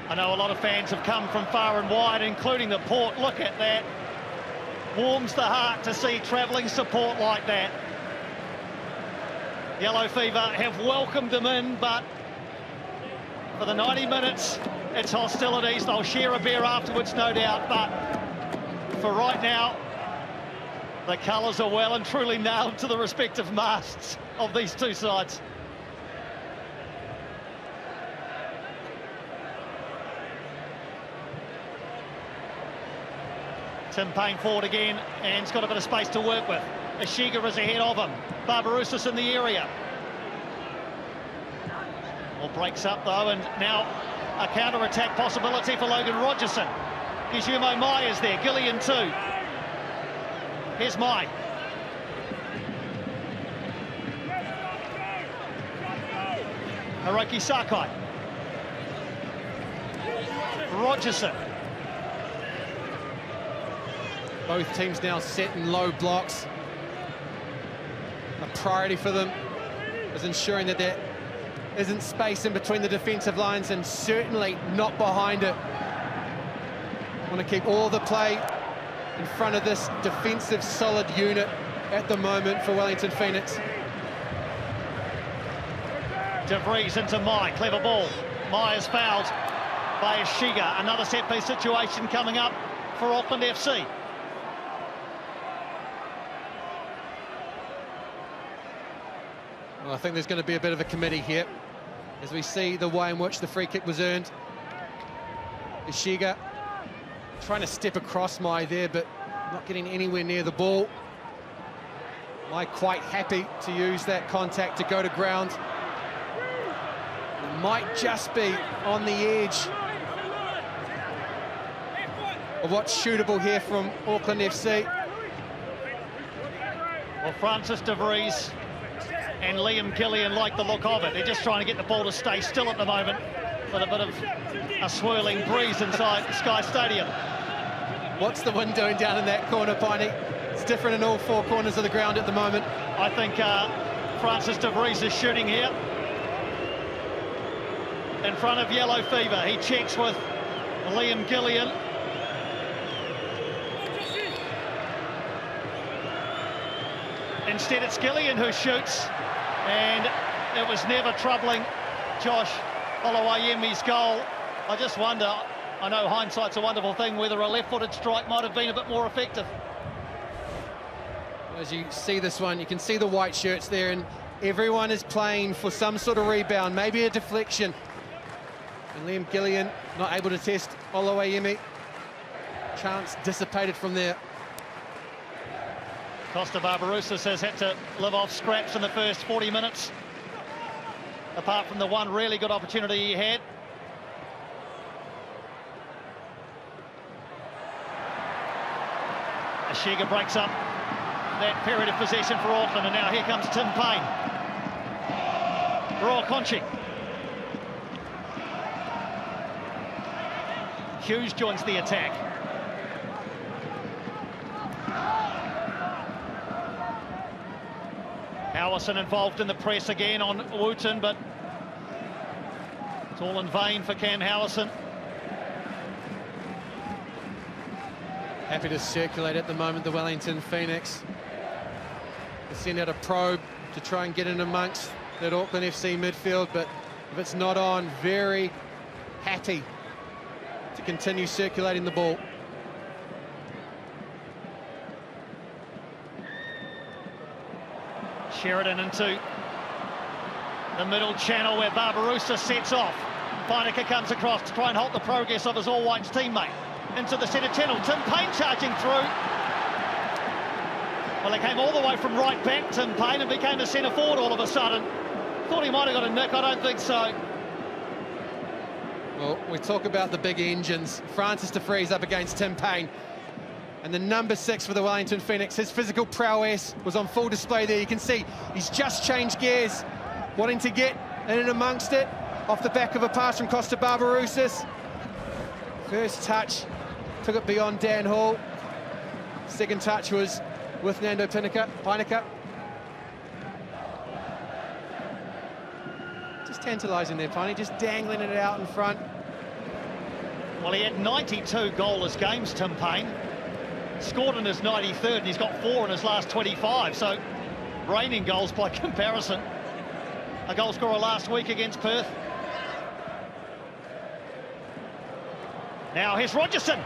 I know a lot of fans have come from far and wide, including the Port. Look at that. Warms the heart to see travelling support like that. Yellow Fever have welcomed them in, but for the 90 minutes, it's hostilities. They'll share a beer afterwards, no doubt, but for right now, the colours are well and truly nailed to the respective masts of these two sides. Tim Payne forward again, and he's got a bit of space to work with. Ishiga is ahead of him. Barbarouses in the area. All breaks up though, and now a counter-attack possibility for Logan Rogerson. Kizumo Mai is there, Gillian too. Here's Mai. Hiroki Sakai. Rogerson. Both teams now set in low blocks. A priority for them is ensuring that there isn't space in between the defensive lines, and certainly not behind it. Want to keep all the play in front of this defensive solid unit at the moment for Wellington Phoenix. De Vries into Mai, clever ball. Mai is fouled by Ishiga. Another set-piece situation coming up for Auckland FC. Well, I think there's going to be a bit of a committee here as we see the way in which the free kick was earned. Ishiga trying to step across Mai there, but not getting anywhere near the ball. Mai quite happy to use that contact to go to ground. It might just be on the edge of what's shootable here from Auckland FC. Well, Francis De Vries and Liam Gillian like the look of it. They're just trying to get the ball to stay still at the moment, but a bit of a swirling breeze inside Sky Stadium. What's the wind doing down in that corner, Piney? It's different in all four corners of the ground at the moment. I think Francis De Vries is shooting here in front of Yellow Fever. He checks with Liam Gillian. Instead, it's Gillian who shoots, and it was never troubling Josh Oluwayemi's goal. I just wonder, I know hindsight's a wonderful thing, whether a left-footed strike might have been a bit more effective. As you see this one, you can see the white shirts there, and everyone is playing for some sort of rebound, maybe a deflection. And Liam Gillian not able to test Oluwayemi. Chance dissipated from there. Costa Barbarouses has had to live off scraps in the first 40 minutes, apart from the one really good opportunity he had. Ishiga breaks up that period of possession for Auckland, and now here comes Tim Payne. Roa Conchi. Hughes joins the attack. Howison involved in the press again on Wooten, but it's all in vain for Cam Howison. Happy to circulate at the moment, the Wellington Phoenix. They send out a probe to try and get in amongst that Auckland FC midfield, but if it's not on, very happy to continue circulating the ball. Sheridan into the middle channel where Barbarouses sets off. Pyneka comes across to try and halt the progress of his All Whites teammate. Into the centre channel, Tim Payne charging through. Well, he came all the way from right back, Tim Payne, and became a centre forward all of a sudden. Thought he might have got a nick, I don't think so. Well, we talk about the big engines. Francis De Vries up against Tim Payne. And the number 6 for the Wellington Phoenix, his physical prowess was on full display there. You can see he's just changed gears, wanting to get in and amongst it, off the back of a pass from Costa Barbarouses. First touch, took it beyond Dan Hall. Second touch was with Nando Pyneka. Just tantalising there, Piney, just dangling it out in front. Well, he had 92 goalless games, Tim Payne. Scored in his 93rd, and he's got 4 in his last 25, so reigning goals by comparison. A goal scorer last week against Perth. Now here's Rogerson.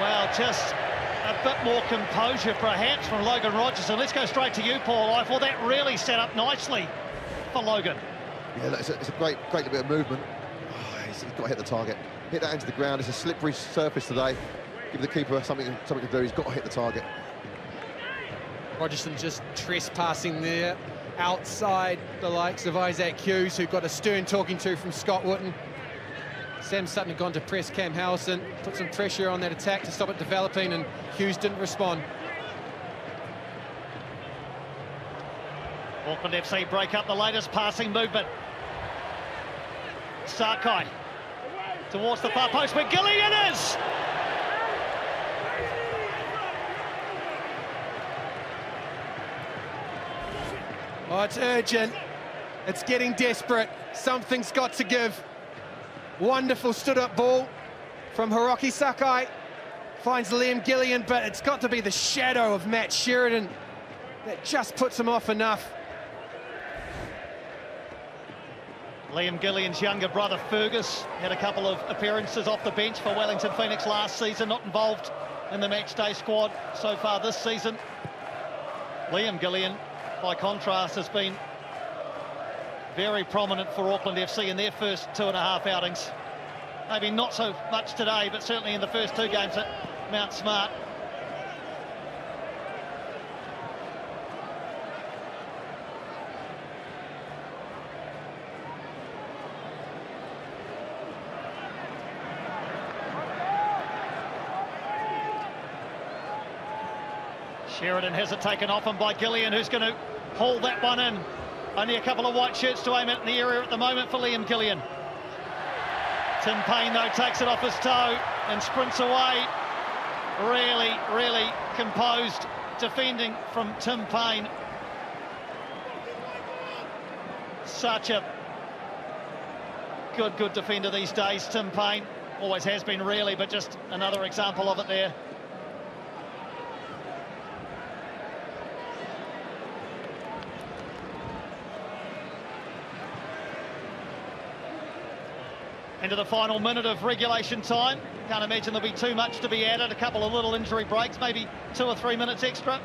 Well, just a bit more composure perhaps from Logan Rogerson. Let's go straight to you, Paul. I thought that really set up nicely for Logan. Yeah, it's a great little bit of movement. Oh, he's got to hit the target. Hit that into the ground. It's a slippery surface today. give the keeper something to do. He's got to hit the target. Rogerson just trespassing there, outside the likes of Isaac Hughes, who got a stern talking to from Scott Wootton. Sam Sutton had gone to press Cam Howson, put some pressure on that attack to stop it developing, and Hughes didn't respond. Auckland FC break up the latest passing movement. Sakai towards the far post where Gillian is! Oh, it's urgent. It's getting desperate. Something's got to give. Wonderful stood-up ball from Hiroki Sakai. Finds Liam Gillian, but it's got to be the shadow of Matt Sheridan that just puts him off enough. Liam Gillian's younger brother Fergus had a couple of appearances off the bench for Wellington Phoenix last season, not involved in the matchday squad so far this season. Liam Gillian, by contrast, has been very prominent for Auckland FC in their first 2.5 outings. Maybe not so much today, but certainly in the first 2 games at Mount Smart. Sheridan has it taken off him by Gillian, who's going to haul that one in. Only a couple of white shirts to aim at in the area at the moment for Liam Gillian. Tim Payne, though, takes it off his toe and sprints away. Really, really composed defending from Tim Payne. Such a good defender these days, Tim Payne. Always has been, really, but just another example of it there. Into the final minute of regulation time. Can't imagine there'll be too much to be added. A couple of little injury breaks, maybe 2 or 3 minutes extra.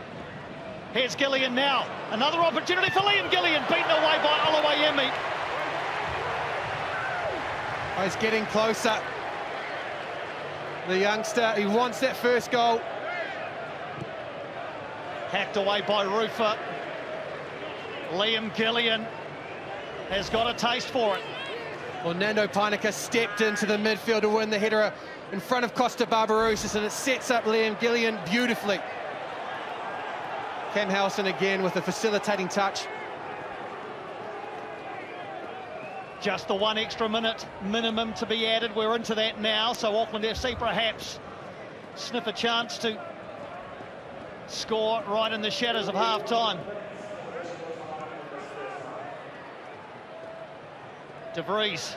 Here's Gillian now. Another opportunity for Liam Gillian, beaten away by Oluwayemi. Oh, he's getting closer. The youngster, he wants that first goal. Hacked away by Rufa. Liam Gillian has got a taste for it. Well, Nando Painika stepped into the midfield to win the header in front of Costa Barbarouses, and it sets up Liam Gillian beautifully. Cam Howson again with a facilitating touch. Just the 1 extra minute minimum to be added. We're into that now, so Auckland FC perhaps sniff a chance to score right in the shadows of half-time. De Vries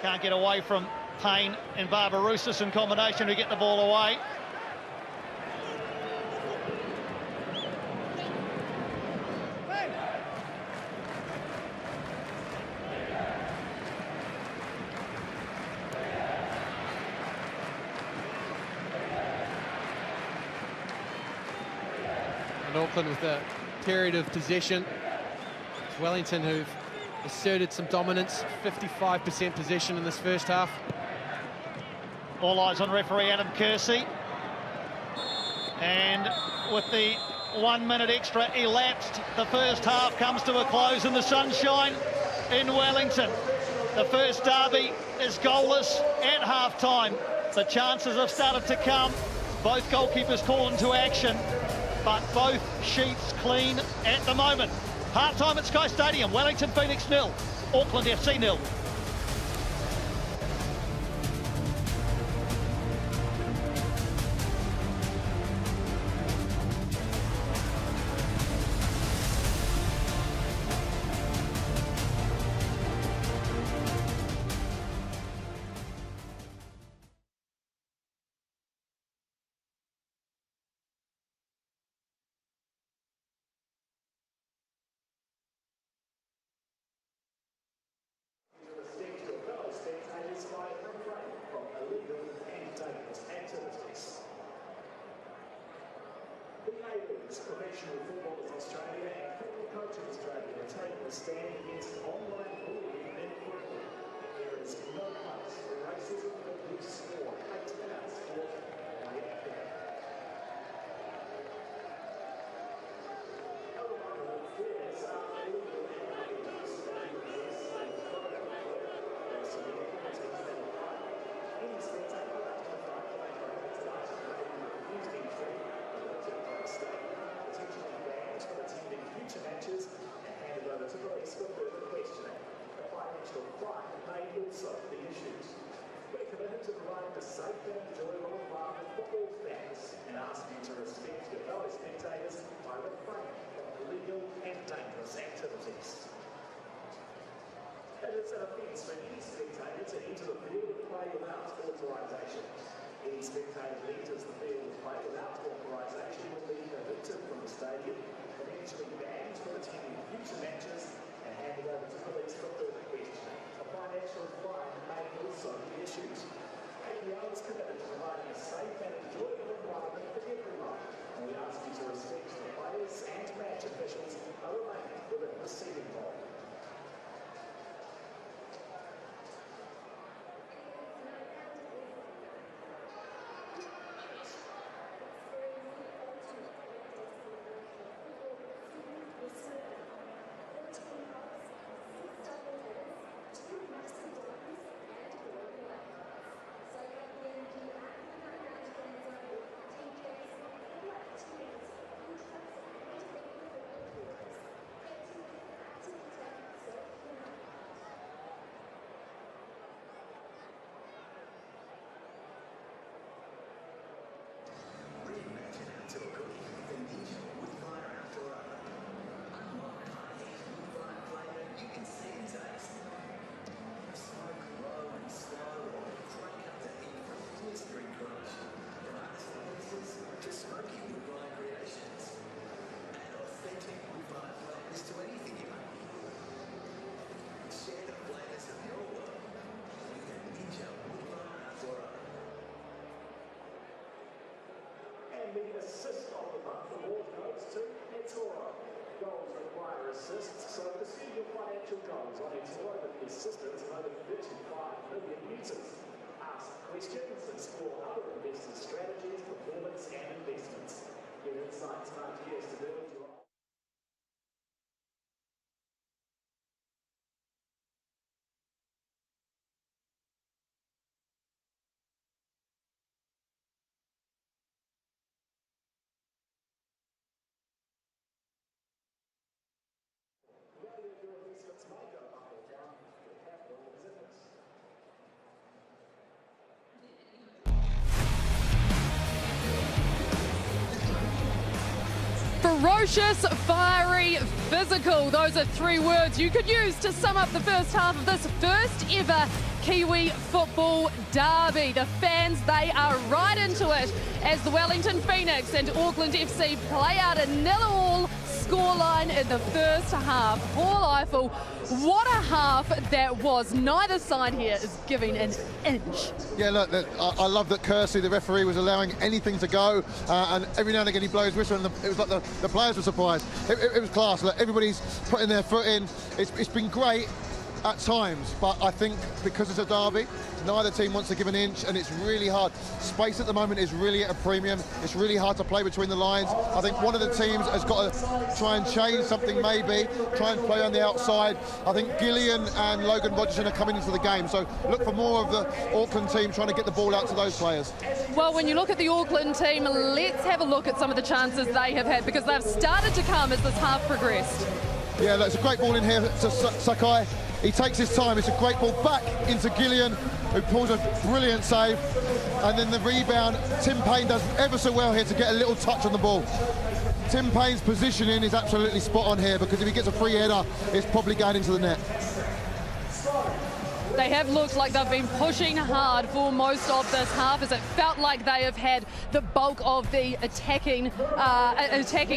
can't get away from Payne and Barbarouses in combination who get the ball away. And Auckland with a period of possession. Wellington, who've asserted some dominance, 55% possession in this first half. All eyes on referee Adam Kersey. And with the 1 minute extra elapsed, the first half comes to a close in the sunshine in Wellington. The first derby is goalless at half-time. The chances have started to come. Both goalkeepers called into action, but both sheets clean at the moment. Half-time at Sky Stadium, Wellington Phoenix 0, Auckland FC 0. Professional footballers Australia and football coaches Australia are taking a stand against online bullying in football. There is no place for racism, abuse or hate in our a safe and enjoyable environment for all fans and ask you to respect your fellow spectators by refraining from illegal and dangerous activities. It is an offence for any spectator to enter the field of play without authorisation. Any spectator that enters the field of play without authorisation will be evicted from the stadium, eventually banned from attending future matches, and handed over to police for further questioning. A financial fine may also be issued. APL is committed to providing a safe and enjoyable environment for everyone, and we ask you to respect the players and match officials are remaining within the seating hall. The assist of the month award goes to eToro. Goals require assists, so pursue your financial goals on eToro with the assistance of over 35 million users. Ask questions, explore other investor strategies, performance and investments. Get insights and ideas to build your Ferocious, fiery, physical. Those are three words you could use to sum up the first half of this first ever Kiwi football derby. The fans, they are right into it as the Wellington Phoenix and Auckland FC play out a 0-0 scoreline in the first half. Paul Eiffel, what a half that was. Neither side here is giving an inch. Yeah, look, I love that Kersey, the referee, was allowing anything to go, and every now and again he blows whistle, and it was like the players were surprised. It was class. Look, everybody's putting their foot in. It's been great at times, but I think because it's a derby, neither team wants to give an inch, and it's really hard. Space at the moment is really at a premium. It's really hard to play between the lines. I think one of the teams has got to try and change something, maybe try and play on the outside. I think Gillian and Logan Rogerson are coming into the game, so look for more of the Auckland team trying to get the ball out to those players. Well, when you look at the Auckland team, let's have a look at some of the chances they have had, because they've started to come as this half progressed. Yeah, look, it's a great ball in here to Sakai. He takes his time. It's a great ball back into Gillian, who pulls a brilliant save. And then the rebound, Tim Payne does ever so well here to get a little touch on the ball. Tim Payne's positioning is absolutely spot on here, because if he gets a free header, it's probably going into the net. They have looked like they've been pushing hard for most of this half, as it felt like they have had the bulk of the attacking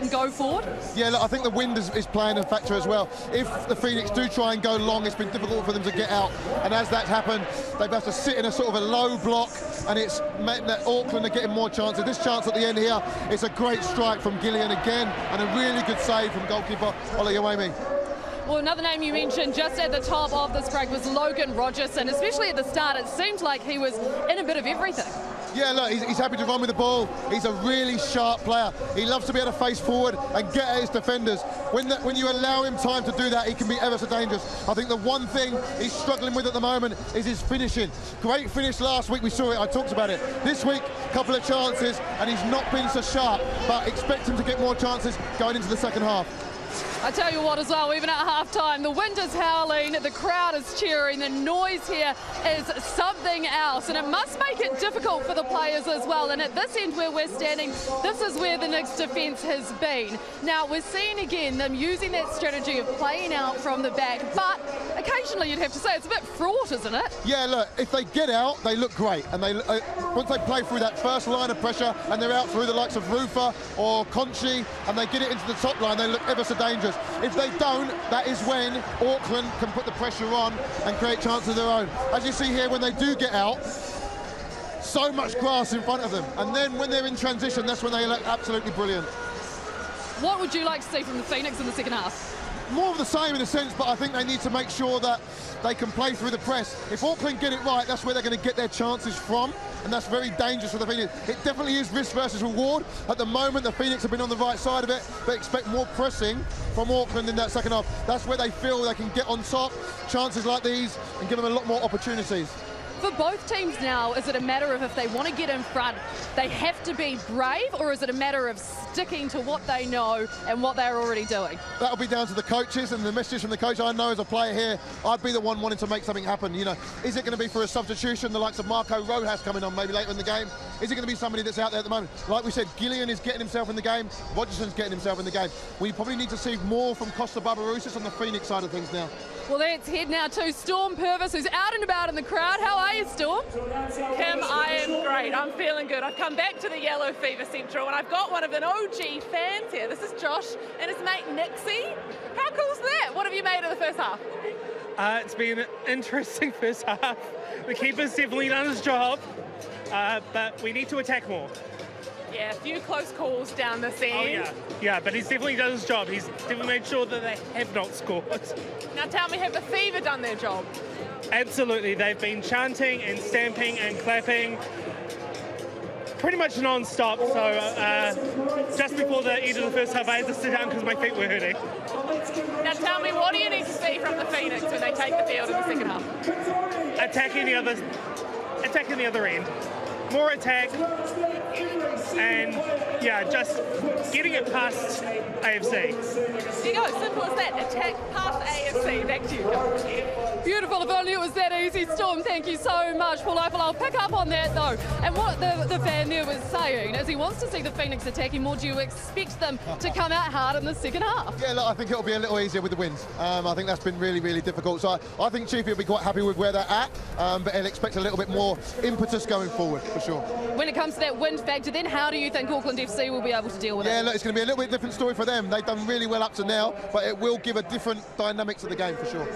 go forward. Yeah, look, I think the wind is playing a factor as well. If the Phoenix do try and go long, it's been difficult for them to get out. And as that's happened, they've had to sit in a sort of a low block, and it's meant that Auckland are getting more chances. This chance at the end here, it's a great strike from Gillian again, and a really good save from goalkeeper Olaiawami. Well, another name you mentioned just at the top of this break was Logan Rogerson. Especially at the start, it seemed like he was in a bit of everything. Yeah, look, he's happy to run with the ball. He's a really sharp player. He loves to be able to face forward and get at his defenders. When you allow him time to do that, he can be ever so dangerous. I think the one thing he's struggling with at the moment is his finishing. Great finish last week, we saw it, I talked about it. This week, a couple of chances, and he's not been so sharp, but expect him to get more chances going into the second half. I tell you what as well, even at half-time, the wind is howling, the crowd is cheering, the noise here is something else, and it must make it difficult for the players as well. And at this end where we're standing, this is where the Knicks defence has been. Now, we're seeing again them using that strategy of playing out from the back, but occasionally you'd have to say it's a bit fraught, isn't it? Yeah, look, if they get out, they look great. And they once they play through that first line of pressure and they're out through the likes of Rufa or Conchi and they get it into the top line, they look ever so dangerous. If they don't, that is when Auckland can put the pressure on and create chances of their own. As you see here, when they do get out, so much grass in front of them. And then when they're in transition, that's when they look absolutely brilliant. What would you like to see from the Phoenix in the second half? More of the same in a sense, but I think they need to make sure that they can play through the press. If Auckland get it right, that's where they're going to get their chances from, and that's very dangerous for the Phoenix. It definitely is risk versus reward. At the moment, the Phoenix have been on the right side of it, but expect more pressing from Auckland in that second half. That's where they feel they can get on top, chances like these, and give them a lot more opportunities. For both teams now, is it a matter of if they want to get in front, they have to be brave, or is it a matter of sticking to what they know and what they're already doing? That'll be down to the coaches and the message from the coach. I know as a player here, I'd be the one wanting to make something happen. You know, is it going to be for a substitution, the likes of Marco Rojas coming on maybe later in the game? Is it going to be somebody that's out there at the moment? Like we said, Gillian is getting himself in the game, Rogerson's getting himself in the game. We probably need to see more from Costa Barbarousis on the Phoenix side of things now. Well, let's head now to Storm Purvis, who's out and about in the crowd. How are you, Storm? Kim, I am great. I'm feeling good. I've come back to the Yellow Fever Central and I've got one of an OG fans here. This is Josh and his mate Nixie. How cool is that? What have you made of the first half? It's been an interesting first half. The keeper's definitely done his job, but we need to attack more. Yeah, a few close calls down this end. Oh, yeah, but he's definitely done his job. He's definitely made sure that they have not scored. Now tell me, have the Fever done their job? Absolutely, they've been chanting and stamping and clapping pretty much non-stop. So just before the end of the first half, I had to sit down because my feet were hurting. Now tell me, what do you need to see from the Phoenix when they take the field in the second half? Attacking the other end. More attack, and yeah, just getting it past AFC. There you go, simple as that. Attack past AFC. Back to you, Coach. Beautiful. If only it was that easy, Storm. Thank you so much, Paul Eiffel. I'll pick up on that, though. And what the fan there was saying is he wants to see the Phoenix attacking more. Do you expect them to come out hard in the second half? Yeah, look, I think it'll be a little easier with the wins. I think that's been really, really difficult. So I think Chiefy will be quite happy with where they're at, but he'll expect a little bit more impetus going forward, for sure. When it comes to that wind factor, then how do you think Auckland FC will be able to deal with it? Yeah, look, it's going to be a little bit different story for them. They've done really well up to now, but it will give a different dynamics of the game, for sure.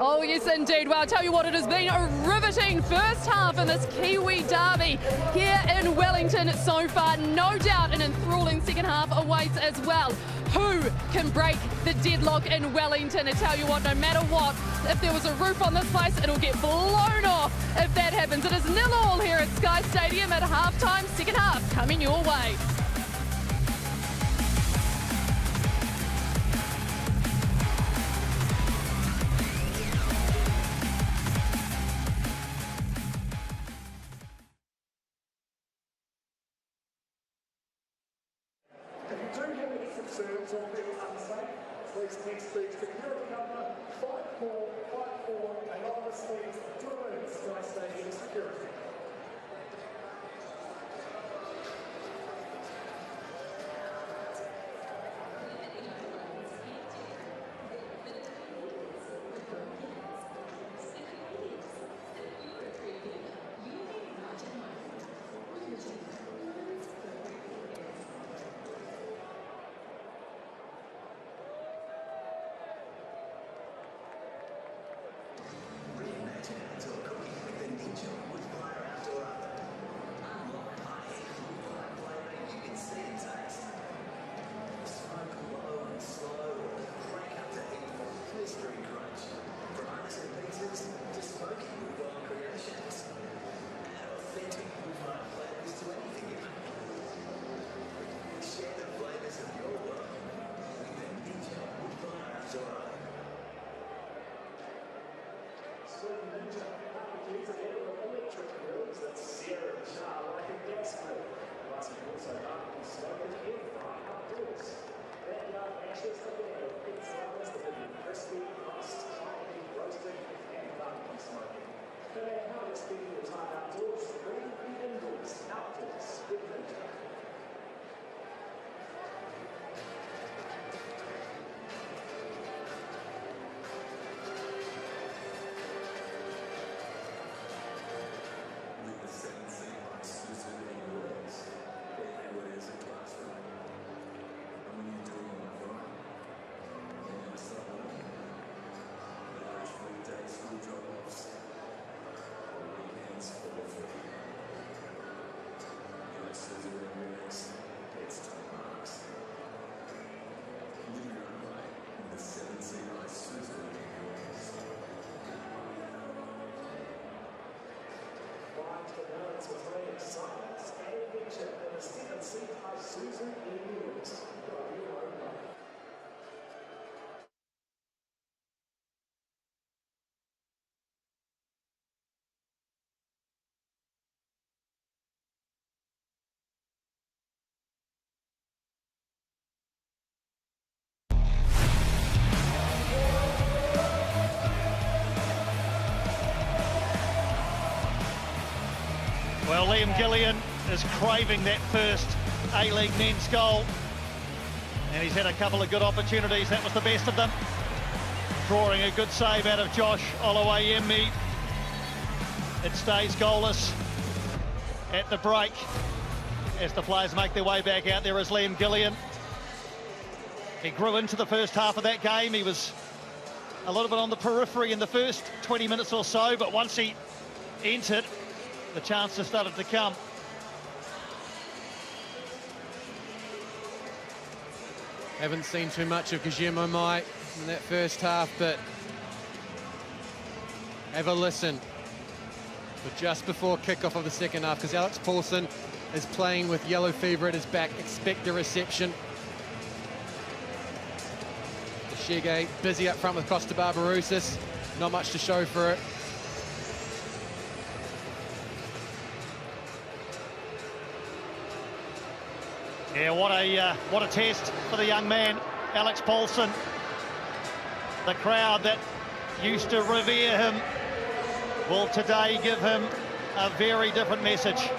Oh, yes, indeed. Well, I'll tell you what, it has been a riveting first half in this Kiwi derby here in Wellington so far. No doubt an enthralling second half awaits as well. Who can break the deadlock in Wellington? I tell you what, no matter what, if there was a roof on this place, it'll get blown off if that happens. It is 0-0 here at Sky Stadium at half-time, second half coming your way. If you do have any concerns or feel unsafe, please text the security number 5454 anonymously to alert Sky Stadium security. Also, Between Science and Adventure in the 7-seat Isuzu UTE. Well, Liam Gillian is craving that first A-League men's goal. And he's had a couple of good opportunities. That was the best of them. Drawing a good save out of Josh Oluwayemi. It stays goalless at the break as the players make their way back out. There is Liam Gillian. He grew into the first half of that game. He was a little bit on the periphery in the first 20 minutes or so, but once he entered, the chances started to come. Haven't seen too much of Guillermo Mai in that first half, but have a listen for just before kickoff of the second half, because Alex Paulson is playing with yellow fever at his back. Expect a reception. Shege busy up front with Costa Barbarousis. Not much to show for it. Yeah, what a test for the young man, Alex Paulson. The crowd that used to revere him will today give him a very different message.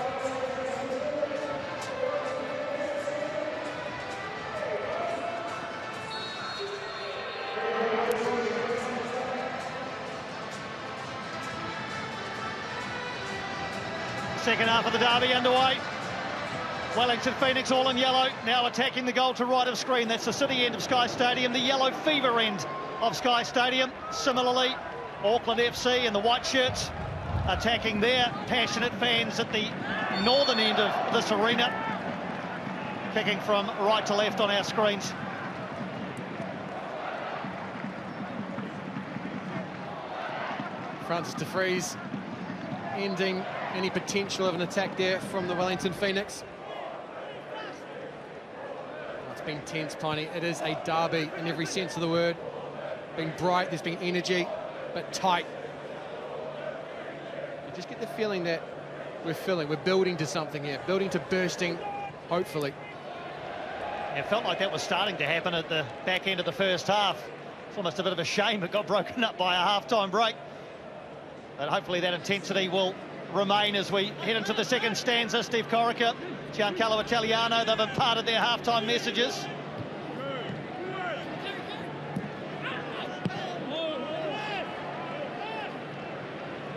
Second half of the derby underway. Wellington Phoenix all in yellow, now attacking the goal to right of screen. That's the city end of Sky Stadium, the yellow fever end of Sky Stadium. Similarly, Auckland FC and the white shirts attacking their passionate fans at the northern end of this arena. Kicking from right to left on our screens. Francis de Vries ending any potential of an attack there from the Wellington Phoenix. Been tense, Piney. It is a derby in every sense of the word. Been bright, there's been energy, but tight. You just get the feeling that we're building to something here, building to bursting, hopefully. It felt like that was starting to happen at the back end of the first half. It's almost a bit of a shame it got broken up by a half-time break. But hopefully that intensity will remain as we head into the second stanza. Steve Corica, Giancarlo Italiano, they've imparted their half-time messages.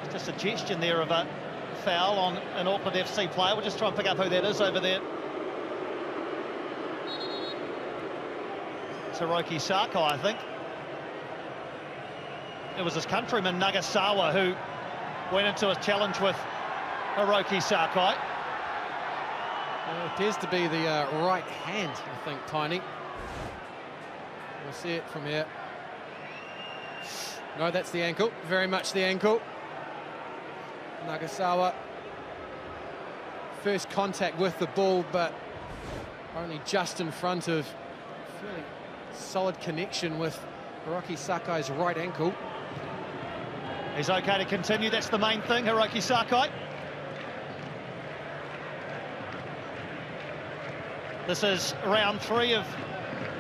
Just a suggestion there of a foul on an Auckland FC player. We'll just try and pick up who that is over there. It's Hiroki Sakai, I think. It was his countryman Nagasawa who went into a challenge with Hiroki Sakai. It appears to be the right hand, I think, Piney. We'll see it from here. No, that's the ankle, very much the ankle. Nagasawa, first contact with the ball, but only just in front of fairly solid connection with Hiroki Sakai's right ankle. He's okay to continue, that's the main thing, Hiroki Sakai. This is round 3 of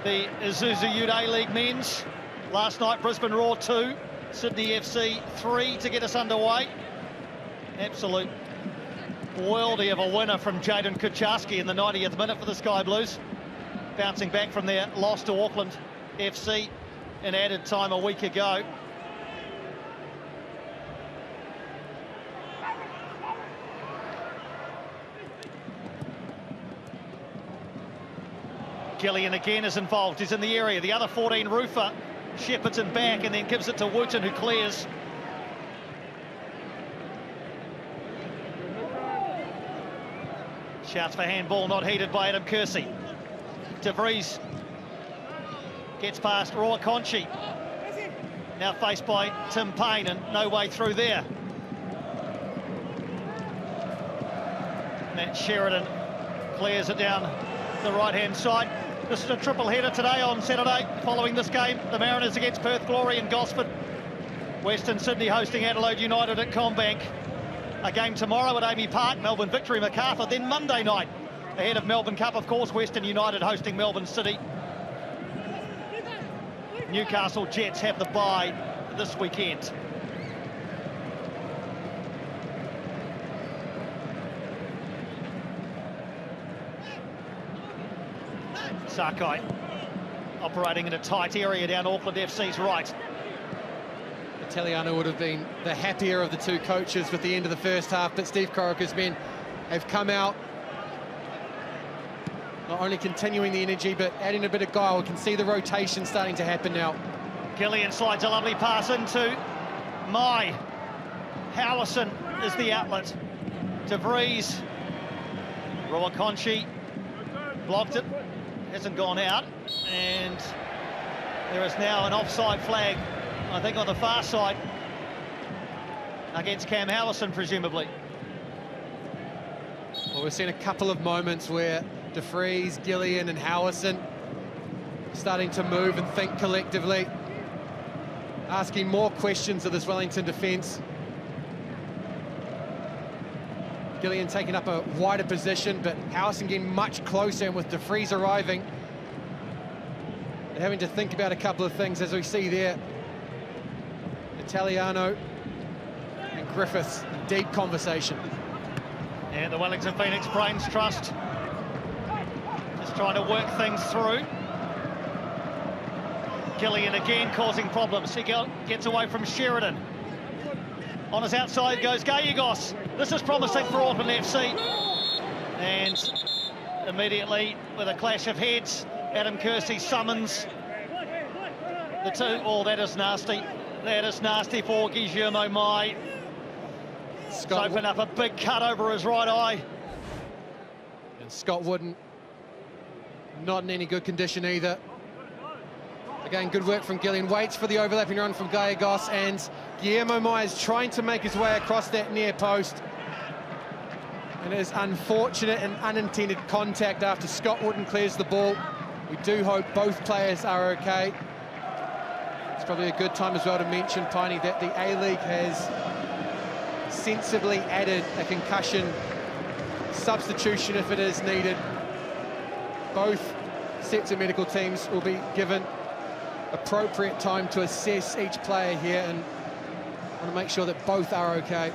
the Isuzu UTE League men's. Last night, Brisbane Roar 2, Sydney FC 3 to get us underway. Absolute worldie of a winner from Jaden Kucharski in the 90th minute for the Sky Blues. Bouncing back from their loss to Auckland FC in added time a week ago. Gillian again is involved, he's in the area. The other 14 Rufer shepherds him back and then gives it to Wooten, who clears. Shouts for handball, not heeded by Adam Kersey. De Vries gets past Roa Conchi. Now faced by Tim Payne and no way through there. Matt Sheridan clears it down the right-hand side. This is a triple header today on Saturday. Following this game, the Mariners against Perth Glory and Gosford. Western Sydney hosting Adelaide United at Combank. A game tomorrow at Amy Park, Melbourne Victory Macarthur. Then Monday night, ahead of Melbourne Cup, of course, Western United hosting Melbourne City. Newcastle Jets have the bye this weekend. Sakai operating in a tight area down Auckland FC's right. Italiano would have been the happier of the two coaches with the end of the first half, but Steve Corica's men have come out not only continuing the energy but adding a bit of guile. We can see the rotation starting to happen now. Gillian slides a lovely pass into Mai. Howison is the outlet. De Vries. Roa Conchi blocked it. Hasn't gone out, and there is now an offside flag, I think, on the far side against Cam Howison, presumably. Well, we've seen a couple of moments where De Vries, Gillian and Howison starting to move and think collectively, asking more questions of this Wellington defence. Gillian taking up a wider position, but Howison getting much closer, and with De Vries arriving, they're having to think about a couple of things, as we see there. Italiano and Griffiths in deep conversation. And the Wellington Phoenix Brains Trust just trying to work things through. Gillian again causing problems. He gets away from Sheridan. On his outside goes Gallegos. This is promising for Auckland FC. And immediately, with a clash of heads, Adam Kersey summons the two. Oh, that is nasty. That is nasty for Guillermo Mai. Scott opened up a big cut over his right eye. And Scott Wooden not in any good condition either. Again, good work from Gillian. Waits for the overlapping run from Gallegos, and Guillermo Mai is trying to make his way across that near post. And it is unfortunate and unintended contact after Scott Wooden clears the ball. We do hope both players are okay. It's probably a good time as well to mention, Piney, that the A-League has sensibly added a concussion substitution if it is needed. Both sets of medical teams will be given appropriate time to assess each player here, and want to make sure that both are okay.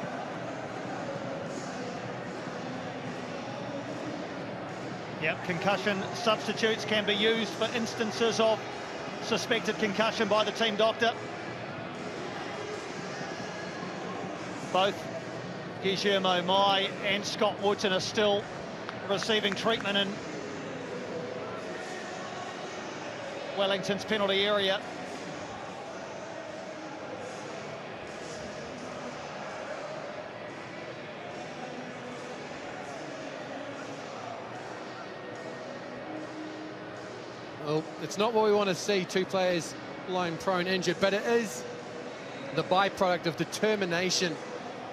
Yep, concussion substitutes can be used for instances of suspected concussion by the team doctor. Both Guillermo Mai and Scott Wooten are still receiving treatment in Wellington's penalty area. Well, it's not what we want to see, two players lying prone injured, but it is the byproduct of determination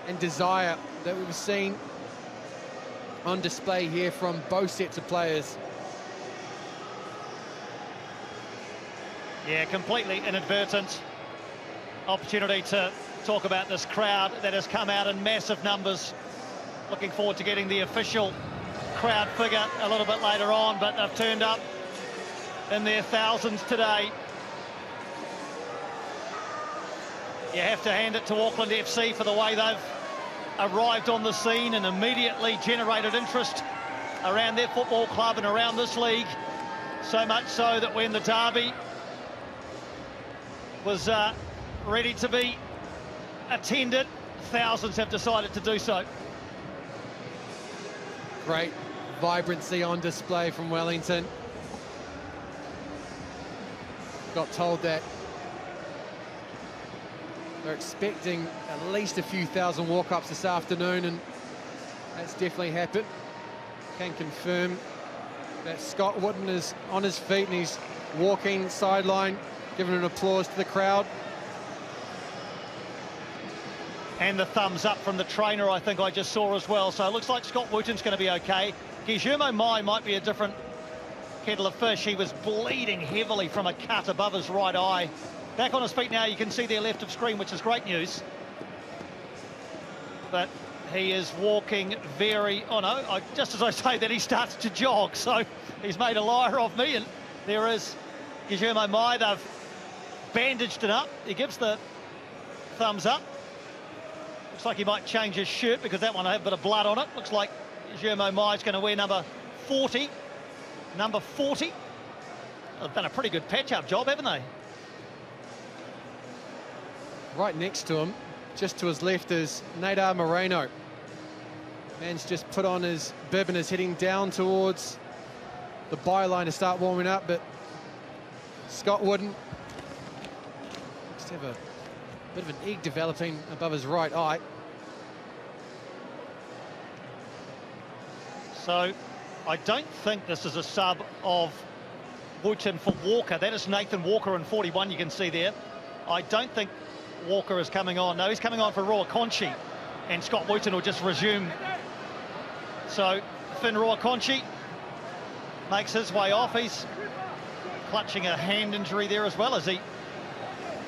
and desire that we've seen on display here from both sets of players. Yeah, completely inadvertent opportunity to talk about this crowd that has come out in massive numbers. Looking forward to getting the official crowd figure a little bit later on, but they've turned up in their thousands today. You have to hand it to Auckland FC for the way they've arrived on the scene and immediately generated interest around their football club and around this league. So much so that when the derby was ready to be attended, thousands have decided to do so. Great vibrancy on display from Wellington. Got told that they're expecting at least a few thousand walk-ups this afternoon, and that's definitely happened. Can confirm that Scott Wooten is on his feet and he's walking sideline, giving an applause to the crowd. And the thumbs up from the trainer, I think I just saw as well. So it looks like Scott Wooten's going to be okay. Guillermo Mai might be a different kettle of fish. He was bleeding heavily from a cut above his right eye. Back on his feet now, you can see there left of screen, which is great news. But he is walking very... Oh, no, just as I say that, he starts to jog. So he's made a liar of me. And there is Guillermo Mai. They've bandaged it up. He gives the thumbs up. Looks like he might change his shirt because that one had a bit of blood on it. Looks like Guillermo Mai is going to wear number 40. Number 40. They've done a pretty good patch-up job, haven't they? Right next to him, just to his left, is Nadar Moreno. Man's just put on his bib and is heading down towards the byline to start warming up, but Scott Wooten looks to have a bit of an egg developing above his right eye. So I don't think this is a sub of Wooten for Walker. That is Nathan Walker in 41, you can see there. I don't think Walker is coming on. No, he's coming on for Roa Conchi, and Scott Wooten will just resume. So Finn Roa Conchi makes his way off. He's clutching a hand injury there as well, is he?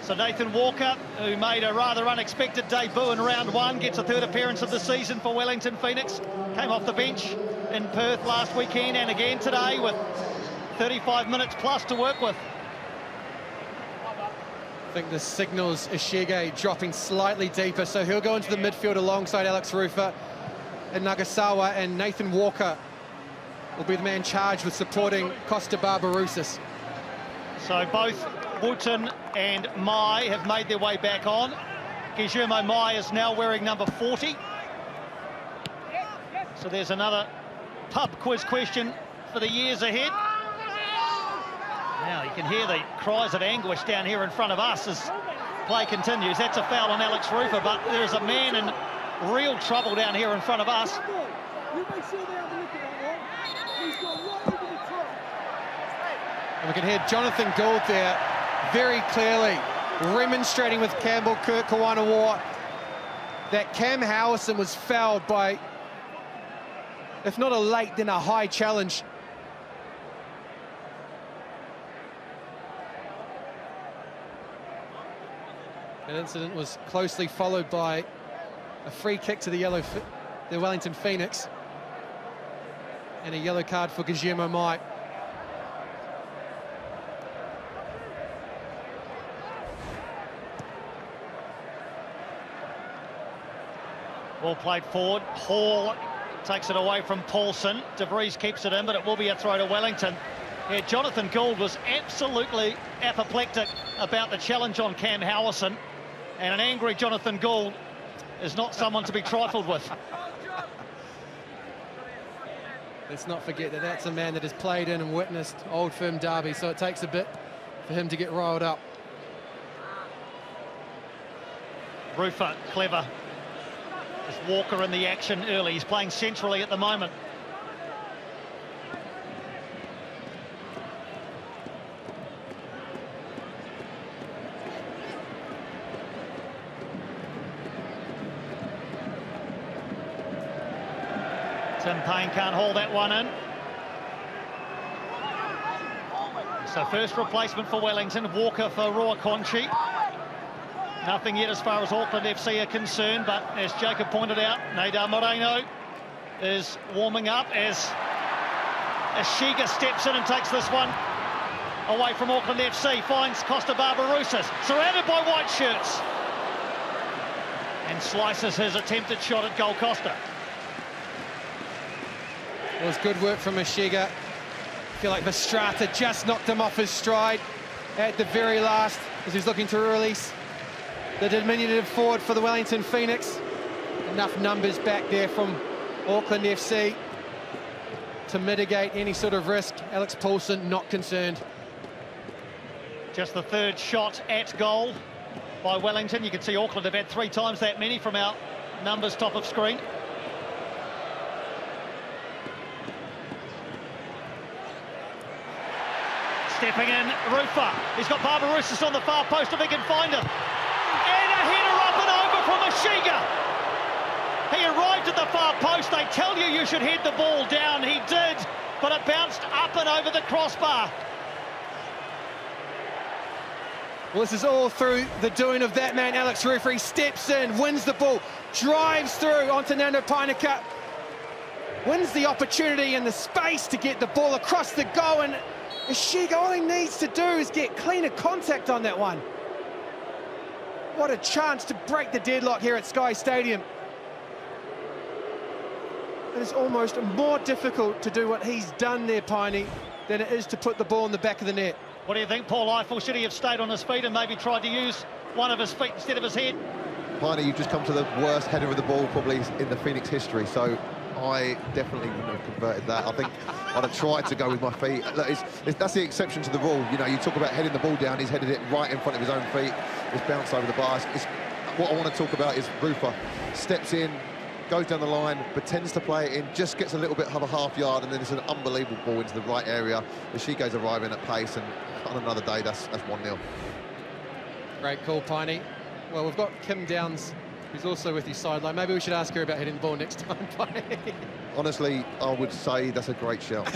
So Nathan Walker, who made a rather unexpected debut in round one, gets a third appearance of the season for Wellington Phoenix. Came off the bench in Perth last weekend and again today with 35 minutes plus to work with. I think this signals Ishige dropping slightly deeper, so he'll go into the midfield alongside Alex Rufer and Nagasawa, and Nathan Walker will be the man charged with supporting Costa Barbarouses. So both Wooten and Mai have made their way back on. Guillermo Mai is now wearing number 40. So there's another pub quiz question for the years ahead. Now you can hear the cries of anguish down here in front of us as play continues. That's a foul on Alex Rufer, but there's a man in real trouble down here in front of us. And we can hear Jonathan Gould there very clearly remonstrating with Campbell Kirk Kawanawar that Cam Howison was fouled by, if not a late, then a high challenge. That incident was closely followed by a free kick to the Wellington Phoenix and a yellow card for Guillermo Mai. Ball played forward. Hall takes it away from Paulson. De Vries keeps it in, but it will be a throw to Wellington. Yeah, Jonathan Gould was absolutely apoplectic about the challenge on Cam Howison, and an angry Jonathan Gould is not someone to be trifled with. Let's not forget that that's a man that has played in and witnessed Old Firm derby, so it takes a bit for him to get riled up. Rufer, clever. There's Walker in the action early. He's playing centrally at the moment. Tim Payne can't haul that one in. So first replacement for Wellington, Walker for Roa Conchi. Nothing yet as far as Auckland FC are concerned, but as Jacob pointed out, Nadar Moreno is warming up as Shiga steps in and takes this one away from Auckland FC, finds Costa Barbarouses, surrounded by white shirts. And slices his attempted shot at goal Costa. It was good work from Mashiga. I feel like Vestrata just knocked him off his stride at the very last as he's looking to release the diminutive forward for the Wellington Phoenix. Enough numbers back there from Auckland FC to mitigate any sort of risk. Alex Paulson not concerned. Just the third shot at goal by Wellington. You can see Auckland have had 3 times that many from our numbers top of screen. Stepping in, Rufa. He's got Barbarouses on the far post if he can find him. And a header up and over from Mashiga. He arrived at the far post. They tell you should head the ball down. He did, but it bounced up and over the crossbar. Well, this is all through the doing of that man, Alex Rufa. He steps in, wins the ball, drives through onto Nando Painaka, wins the opportunity and the space to get the ball across the goal, and Mashiga, all he needs to do is get cleaner contact on that one. What a chance to break the deadlock here at Sky Stadium. It is almost more difficult to do what he's done there, Piney, than it is to put the ball in the back of the net. What do you think, Paul Eiffel? Should he have stayed on his feet and maybe tried to use one of his feet instead of his head? Piney, you've just come to the worst header of the ball probably in the Phoenix history, so I definitely wouldn't have converted that. I think I'd have tried to go with my feet. Look, that's the exception to the rule. You know, you talk about heading the ball down, he's headed it right in front of his own feet. It's bounced over the bar. What I want to talk about is Rufa steps in, goes down the line, pretends to play it in, just gets a little bit of a half yard, and then it's an unbelievable ball into the right area. Mashiga's arriving at pace, and on another day, that's 1-0. Great call, Piney. Well, we've got Kim Downs, who's also with his sideline. Maybe we should ask her about hitting the ball next time, Piney. Honestly, I would say that's a great shout.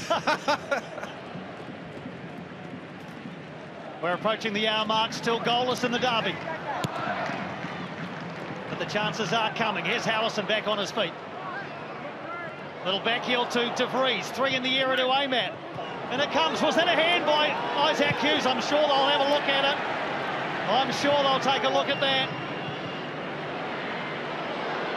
We're approaching the hour mark, still goalless in the derby. But the chances are coming. Here's Howison back on his feet. Little back heel to De Vries, 3 in the area to aim at. And it comes, was that a hand by Isaac Hughes? I'm sure they'll have a look at it. I'm sure they'll take a look at that.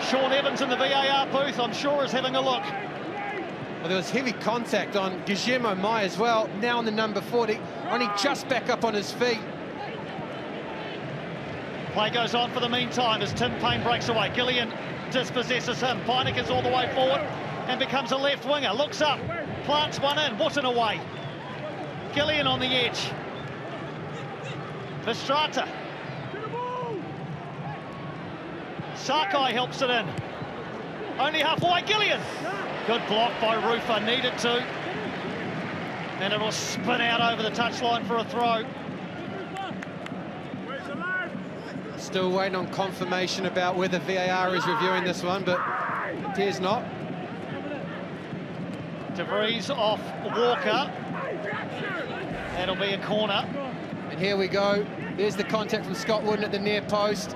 Sean Evans in the VAR booth, I'm sure, is having a look. Well, there was heavy contact on Guillermo Mai as well, now on the number 40, only just back up on his feet. Play goes on for the meantime as Tim Payne breaks away. Gillian dispossesses him. Peineka's all the way forward and becomes a left winger. Looks up, plants one in, Wooten away. Gillian on the edge. Vestrata. Sakai helps it in. Only halfway, Gillian. Good block by Rufa, needed to. And it will spin out over the touchline for a throw. Still waiting on confirmation about whether VAR is reviewing this one, but it appears not. De Vries off Walker. That'll be a corner. And here we go. There's the contact from Scott Wooden at the near post.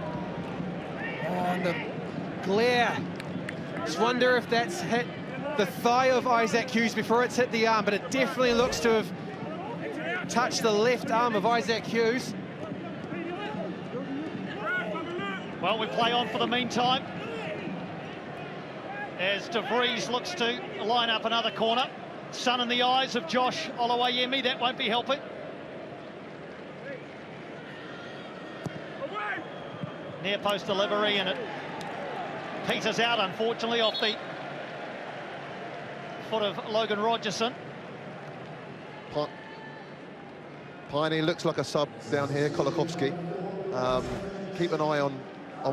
Oh, and the glare. Just wonder if that's hit the thigh of Isaac Hughes before it's hit the arm, but it definitely looks to have touched the left arm of Isaac Hughes. Well, we play on for the meantime as De Vries looks to line up another corner. Sun in the eyes of Josh Oluwayemi, that won't be helping. Near post delivery, and it peters out, unfortunately, off the foot of Logan Rogerson. Piney looks like a sub down here, Kolakowski. Keep an eye on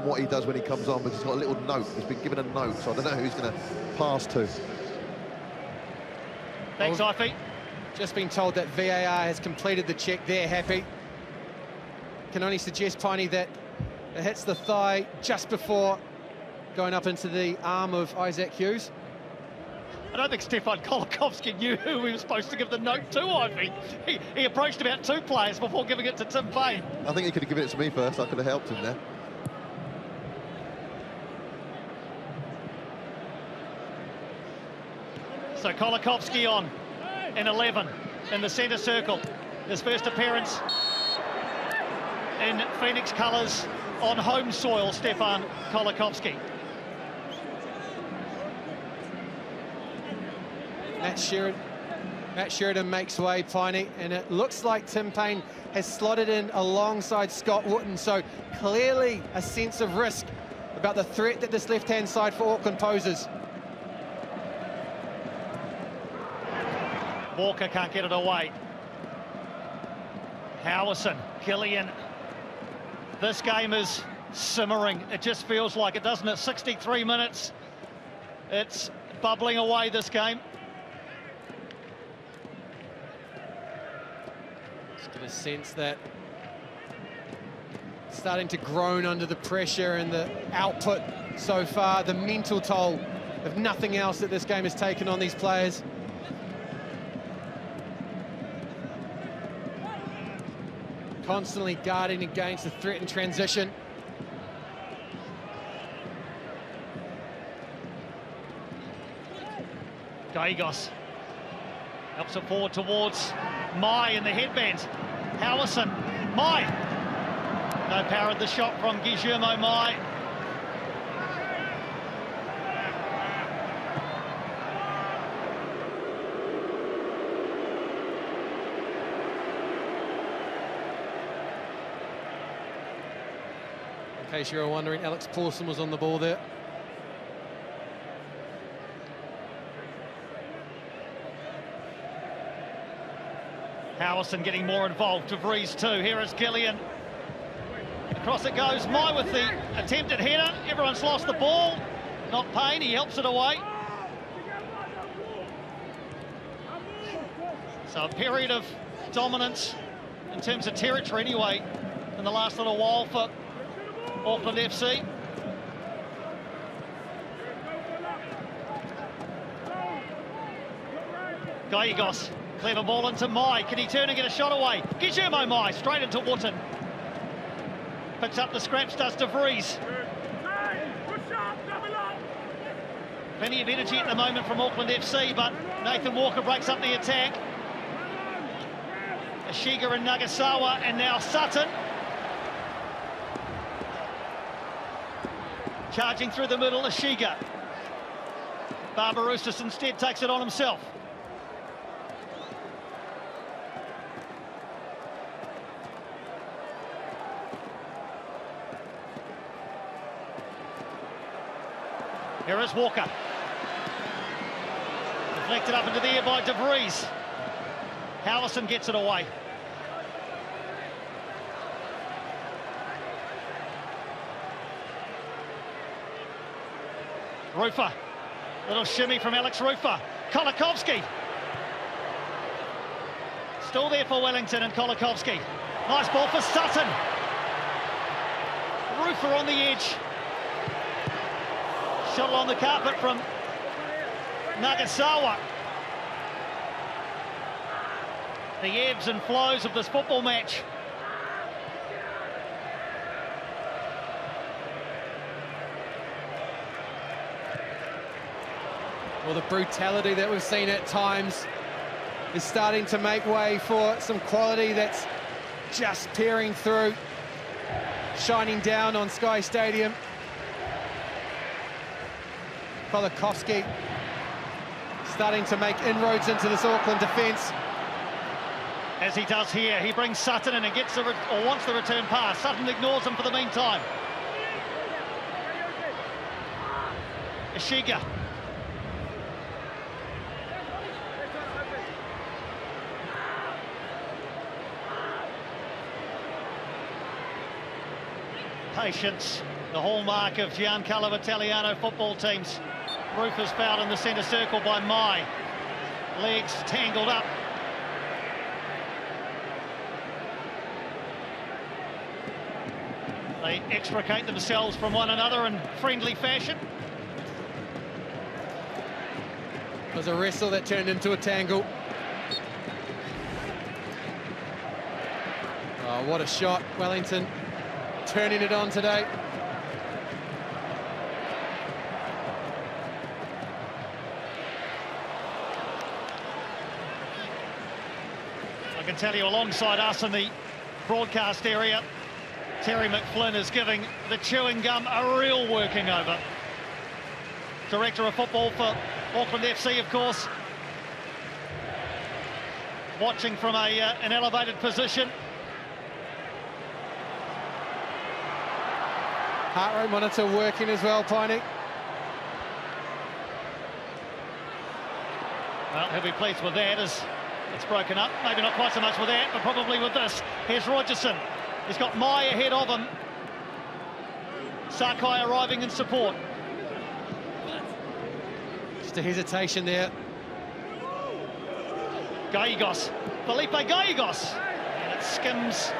what he does when he comes on, because he's got a little note. He's been given a note, so I don't know who he's going to pass to. Thanks, Ify. Just been told that VAR has completed the check. They're happy. Can only suggest, Piney, that it hits the thigh just before going up into the arm of Isaac Hughes. I don't think Stefan Kolakowski knew who he was supposed to give the note to, Ivy. He approached about 2 players before giving it to Tim Payne. I think he could have given it to me first. I could have helped him there. So Kolakowski on in 11 in the centre circle. His first appearance in Phoenix colours on home soil, Stefan Kolakowski. Matt Sheridan makes way, Piney, and it looks like Tim Payne has slotted in alongside Scott Wootton, so clearly a sense of risk about the threat that this left-hand side for Auckland poses. Walker can't get it away. Howison, Gillian. This game is simmering. It just feels like it, doesn't it? 63 minutes. It's bubbling away, this game. Just get a sense that starting to groan under the pressure and the output so far, the mental toll of nothing else that this game has taken on these players. Constantly guarding against the threat and transition. Gaigos helps it forward towards Mai in the headband. Howison, Mai. No power at the shot from Guillermo Mai. In case you were wondering, Alex Pawson was on the ball there. Howison getting more involved. De Vries too. Here is Gillian. Across it goes. Mai with the attempted header. Everyone's lost the ball. Not Payne. He helps it away. So a period of dominance in terms of territory anyway in the last little while for Auckland FC. Gaigos, clever ball into Mai. Can he turn and get a shot away? Guillermo Mai straight into Wootton. Picks up the scraps, does De Vries. Plenty of energy at the moment from Auckland FC, but Nathan Walker breaks up the attack. Ishiga and Nagasawa, and now Sutton. Charging through the middle, Ishiga. Barbaroussis instead takes it on himself. Here is Walker. Deflected up into the air by De Vries. Howison gets it away. Rufer, little shimmy from Alex Rufer. Kolakowski. Still there for Wellington and Kolakowski. Nice ball for Sutton. Rufer on the edge. Shuttle on the carpet from Nagasawa. The ebbs and flows of this football match. Well, the brutality that we've seen at times is starting to make way for some quality that's just peering through, shining down on Sky Stadium. Kolakowski starting to make inroads into this Auckland defence. As he does here, he brings Sutton in and gets the or wants the return pass. Sutton ignores him for the meantime. Ishiga. Patience, the hallmark of Giancarlo Italiano football teams. Roof is fouled in the centre circle by Mai. Legs tangled up. They extricate themselves from one another in friendly fashion. It was a wrestle that turned into a tangle. Oh, what a shot, Wellington turning it on today. I can tell you alongside us in the broadcast area, Terry McFlynn is giving the chewing gum a real working over. Director of football for Auckland FC, of course. Watching from an elevated position. Heart rate monitor working as well, Piney. Well, he'll be pleased with that as it's broken up. Maybe not quite so much with that, but probably with this. Here's Rogerson. He's got Mai ahead of him. Sakai arriving in support. Just a hesitation there. Gallegos, Felipe Gallegos, and it skims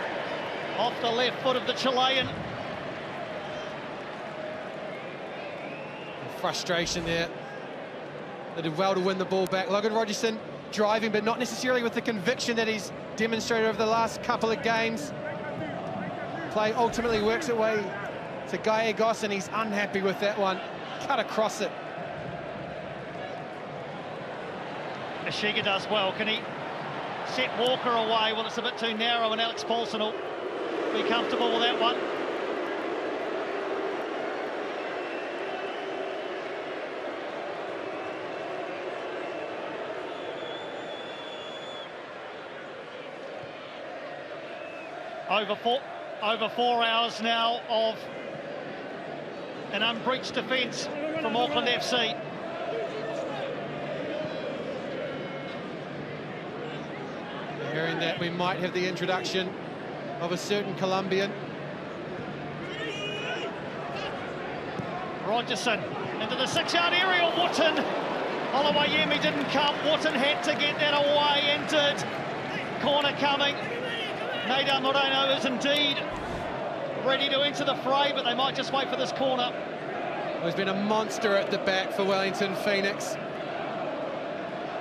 off the left foot of the Chilean. Frustration there. They did well to win the ball back. Logan Rogerson driving, but not necessarily with the conviction that he's demonstrated over the last couple of games. Play ultimately works its way to Gallegos, and he's unhappy with that one. Cut across it. Ishiga does well. Can he set Walker away? Well, it's a bit too narrow, and Alex Paulson will be comfortable with that one. Over 4 hours now of an unbreached defence from Auckland FC. Hearing that we might have the introduction of a certain Colombian. Rogerson into the 6-yard area. Wooten. Olawayemi didn't come. Wooten had to get that away and did. Corner coming. Nader Moreno is indeed ready to enter the fray, but they might just wait for this corner. There's been a monster at the back for Wellington Phoenix.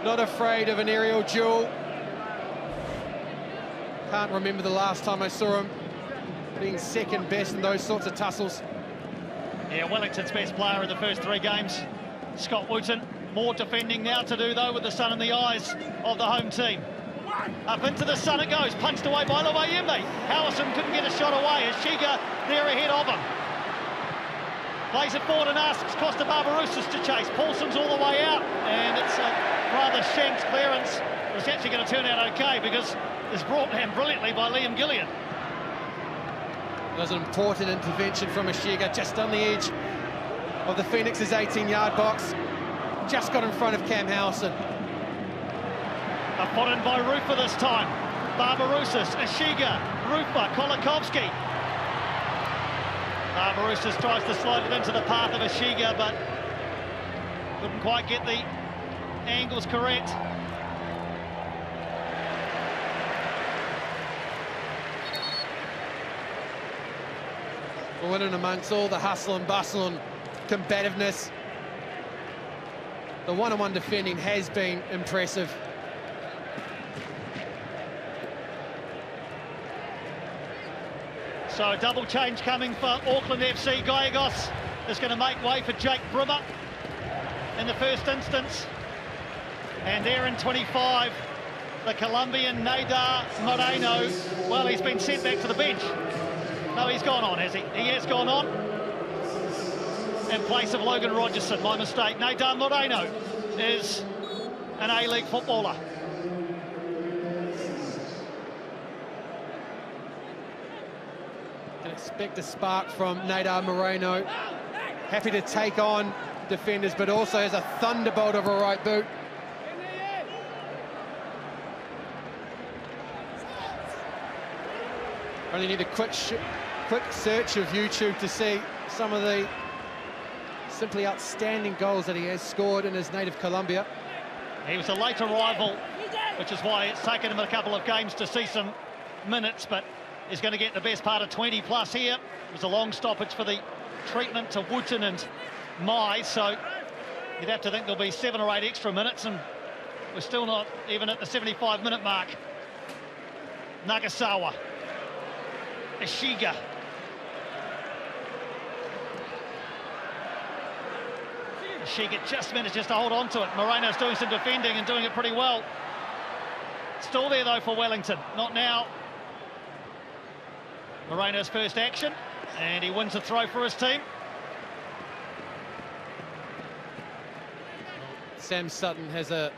Not afraid of an aerial duel. Can't remember the last time I saw him being second best in those sorts of tussles. Yeah, Wellington's best player in the first 3 games, Scott Wooten. More defending now to do, though, with the sun in the eyes of the home team. Up into the sun it goes, punched away by Olawayemi. Howison couldn't get a shot away. Ishiga there ahead of him. Plays it forward and asks Costa Barbarouses to chase. Paulson's all the way out, and it's a rather shanked clearance. It's actually going to turn out okay because it's brought down brilliantly by Liam Gillian. That was an important intervention from Ishiga, just on the edge of the Phoenix's 18-yard box. Just got in front of Cam Howison. A foot in by Rufa this time. Barbarouses, Ishiga, Rufa, Kolakovsky. Barbarouses tries to slide it into the path of Ishiga, but couldn't quite get the angles correct. Well, in and amongst all the hustle and bustle and combativeness, the one-on-one defending has been impressive. So a double change coming for Auckland FC. Gallegos is going to make way for Jake Brimmer in the first instance. And there in 25, the Colombian Nader Moreno. Well, he's been sent back to the bench. No, he's gone on, has he? He has gone on. In place of Logan Rogerson, my mistake. Nader Moreno is an A-League footballer. Can expect a spark from Nader Moreno. Happy to take on defenders, but also has a thunderbolt of a right boot. Only need a quick search of YouTube to see some of the simply outstanding goals that he has scored in his native Colombia. He was a late arrival, which is why it's taken him a couple of games to see some minutes, but he's going to get the best part of 20 plus here. It was a long stoppage for the treatment to Wooten and Mai, so you'd have to think there'll be 7 or 8 extra minutes, and we're still not even at the 75-minute mark. Nagasawa. Ishiga. Ishiga just manages to hold on to it. Moreno's doing some defending and doing it pretty well. Still there, though, for Wellington. Not now. Moreno's first action, and he wins a throw for his team. Sam Sutton has a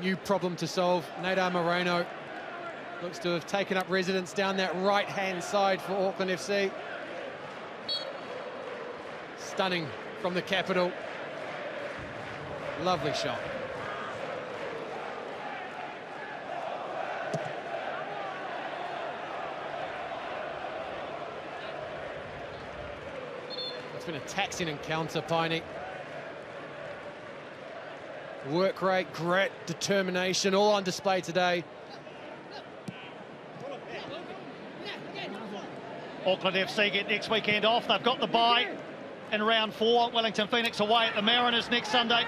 new problem to solve. Nadar Moreno looks to have taken up residence down that right-hand side for Auckland FC. Stunning from the capital. Lovely shot. It's been a taxing encounter, Piney. Work rate, grit, determination, all on display today. Auckland FC get next weekend off. They've got the bye in round 4. Wellington Phoenix away at the Mariners next Sunday.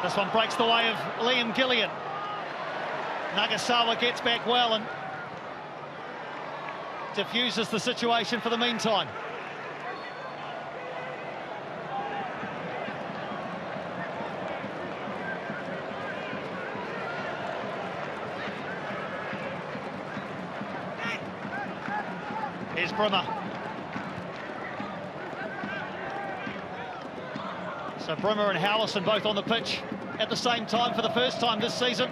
This one breaks the way of Liam Gillian. Nagasawa gets back well and diffuses the situation for the meantime. Here's Brimmer. So Brimmer and Howison both on the pitch at the same time for the first time this season.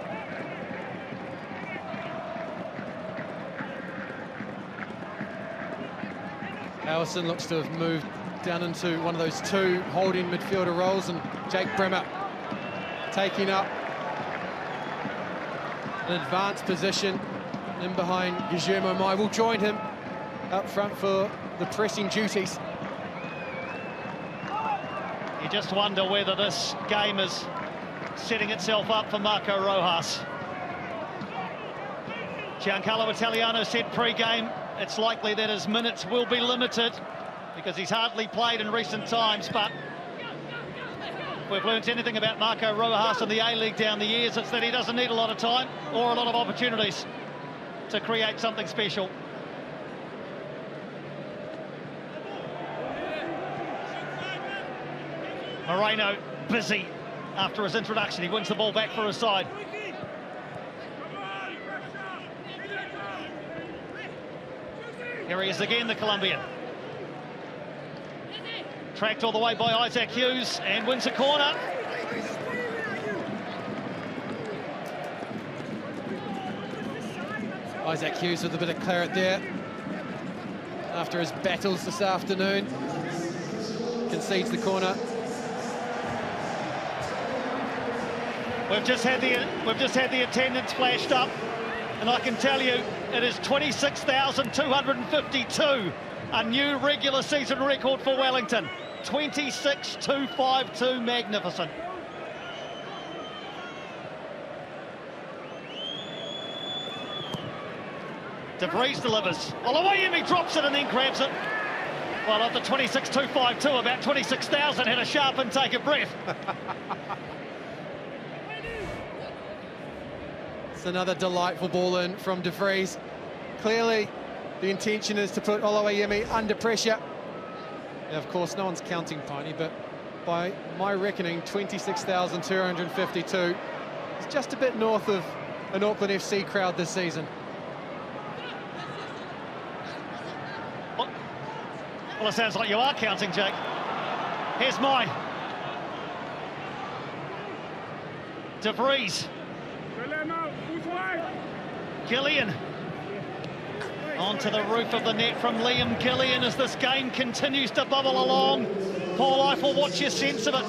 Howison looks to have moved down into one of those two holding midfielder roles, and Jake Brimmer taking up an advanced position in behind Guillermo Mai. Will join him up front for the pressing duties. You just wonder whether this game is setting itself up for Marco Rojas. Giancarlo Italiano said pre-game it's likely that his minutes will be limited because he's hardly played in recent times, but if we've learnt anything about Marco Rojas in the A-League down the years, it's that he doesn't need a lot of time or a lot of opportunities to create something special. Moreno busy after his introduction. He wins the ball back for his side. Here he is again, the Colombian. Tracked all the way by Isaac Hughes and wins a corner. Isaac Hughes with a bit of claret there after his battles this afternoon. Concedes the corner. We've just had the attendance flashed up, and I can tell you it is 26,252, a new regular season record for Wellington. 26,252, magnificent. De Vries delivers. Oluwayemi drops it and then grabs it. Well, of the 26,252, about 26,000 had a sharp intake of breath. It's another delightful ball in from De Vries. Clearly, the intention is to put Oluwayemi under pressure. Now, of course, no one's counting, Piney, but by my reckoning, 26,252 is just a bit north of an Auckland FC crowd this season. Well, it sounds like you are counting, Jake. Here's mine. De Vries. Gillian. Onto the roof of the net from Liam Gillian as this game continues to bubble along. Paul Eiffel, what's your sense of it?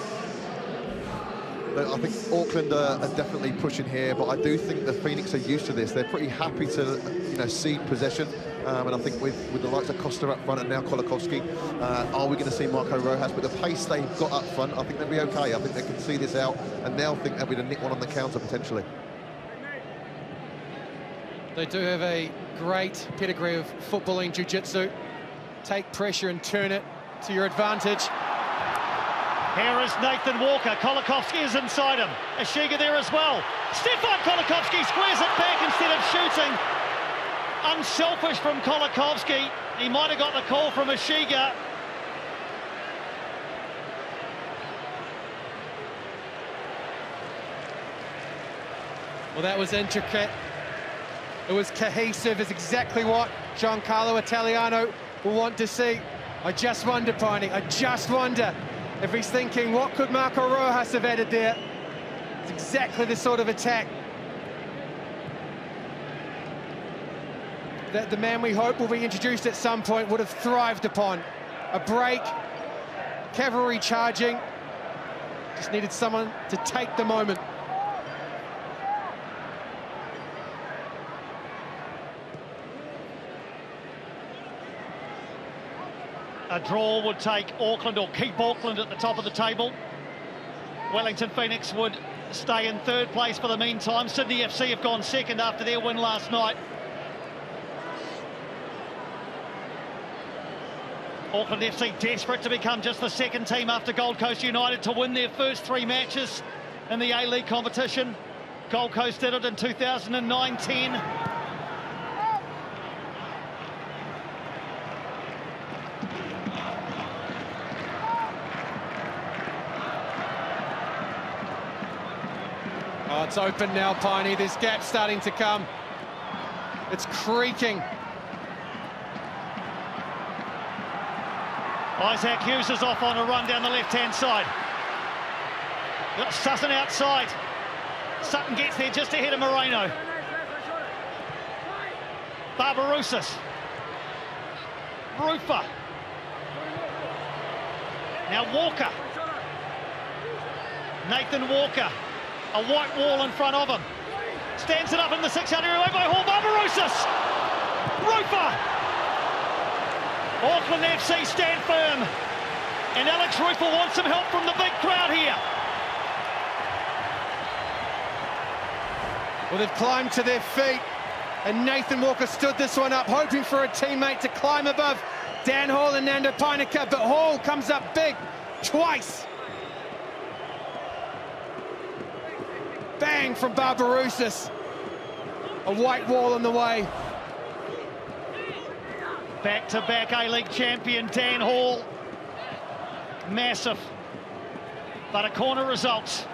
I think Auckland are definitely pushing here, but I do think the Phoenix are used to this. They're pretty happy to, cede possession. And I think with the likes of Costa up front and now Kolakowski, are we going to see Marco Rojas? But the pace they've got up front, I think they'll be okay. I think they can see this out and now think they'll be the nick one on the counter potentially. They do have a great pedigree of footballing jiu-jitsu. Take pressure and turn it to your advantage. Here is Nathan Walker. Kolakowski is inside him. Ashiga there as well. Stefan Kolakowski squares it back instead of shooting. Unselfish from Kolakowski. He might have got the call from Ashiga. Well, that was intricate. It was cohesive, is exactly what Giancarlo Italiano will want to see. I just wonder, Piney, I just wonder if he's thinking, what could Marco Rojas have added there? It's exactly the sort of attack that the man we hope will be introduced at some point would have thrived upon. A break, cavalry charging, just needed someone to take the moment. A draw would take Auckland, or keep Auckland at the top of the table. Wellington Phoenix would stay in third place for the meantime. Sydney FC have gone second after their win last night. Auckland FC desperate to become just the second team after Gold Coast United to win their first 3 matches in the A-League competition. Gold Coast did it in 2009-10. Oh, it's open now, Piney. This gap starting to come. It's creaking. Isaac Hughes is off on a run down the left-hand side. Got Sutton outside. Sutton gets there just ahead of Moreno. Barbarousis. Rufa. Now Walker. Nathan Walker. A white wall in front of him. Stands it up in the 600 away by Hall. Barbarousis. Rufa. Auckland FC stand firm. And Alex Rufa wants some help from the big crowd here. Well, they've climbed to their feet. And Nathan Walker stood this one up, hoping for a teammate to climb above Dan Hall and Nando Painika. But Hall comes up big twice. Bang from Barbarousis. A white wall in the way. Back-to-back A-League champion Dan Hall. Massive. But a corner result.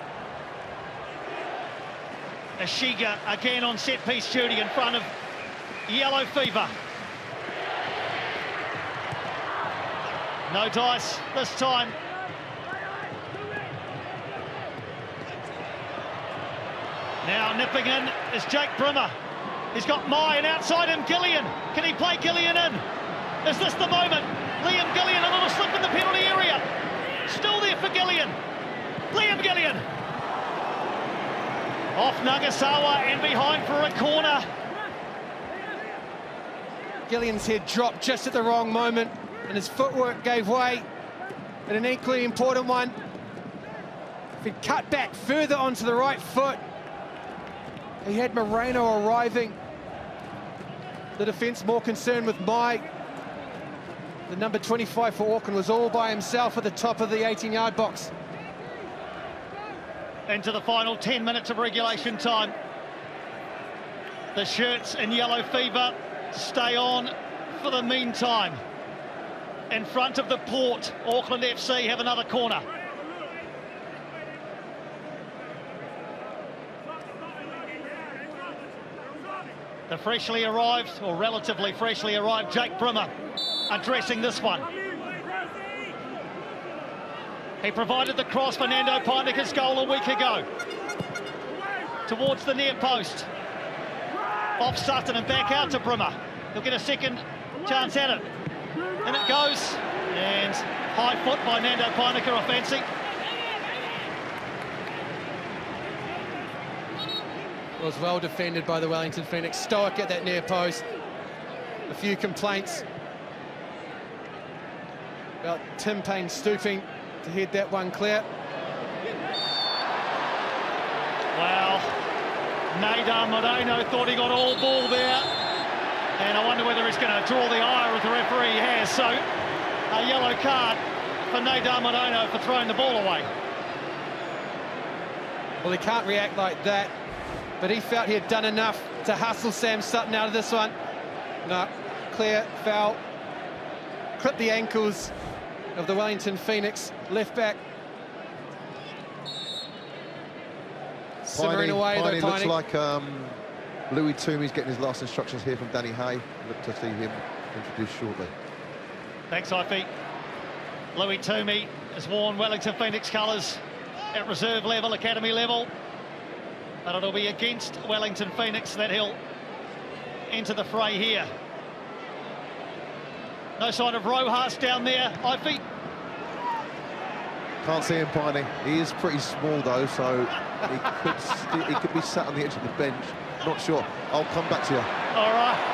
Ashiga again on set-piece duty in front of Yellow Fever. No dice this time. Now nipping in is Jake Brimmer. He's got Mayan outside him, Gillian. Can he play Gillian in? Is this the moment? Liam Gillian, a little slip in the penalty area. Still there for Gillian. Liam Gillian. Off Nagasawa and behind for a corner. Gillian's head dropped just at the wrong moment and his footwork gave way. And an equally important one. If he cut back further onto the right foot, he had Moreno arriving. The defence more concerned with Mai. The number 25 for Auckland was all by himself at the top of the 18-yard box. Into the final 10 minutes of regulation time. The shirts in Yellow Fever stay on for the meantime. In front of the Port, Auckland FC have another corner. The freshly arrived, or relatively freshly arrived, Jake Brimmer addressing this one. He provided the cross for Nando Painika's goal a week ago. Towards the near post. Off Sutton and back out to Brimmer. He'll get a second chance at it. And it goes. And high foot by Nando Painika off Fancy. Was well defended by the Wellington Phoenix. Stoic at that near post. A few complaints about Tim Payne stooping to head that one clear. Well, Nadar Moreno thought he got all ball there. And I wonder whether he's going to draw the ire of the referee. He has. So, a yellow card for Nadar Moreno for throwing the ball away. Well, he can't react like that. But he felt he had done enough to hustle Sam Sutton out of this one. No, clear foul. Clipped the ankles of the Wellington Phoenix left back. simmering away, though, looks like Louis Toomey's getting his last instructions here from Danny Hay. Look to see him introduced shortly. Thanks, Ipey. Louis Toomey has worn Wellington Phoenix colours at reserve level, academy level. But it'll be against Wellington Phoenix that he'll enter the fray here. No sign of Rojas down there, Ipey. Can't see him, Piney. He is pretty small, though, so he could be sat on the edge of the bench. Not sure. I'll come back to you. All right.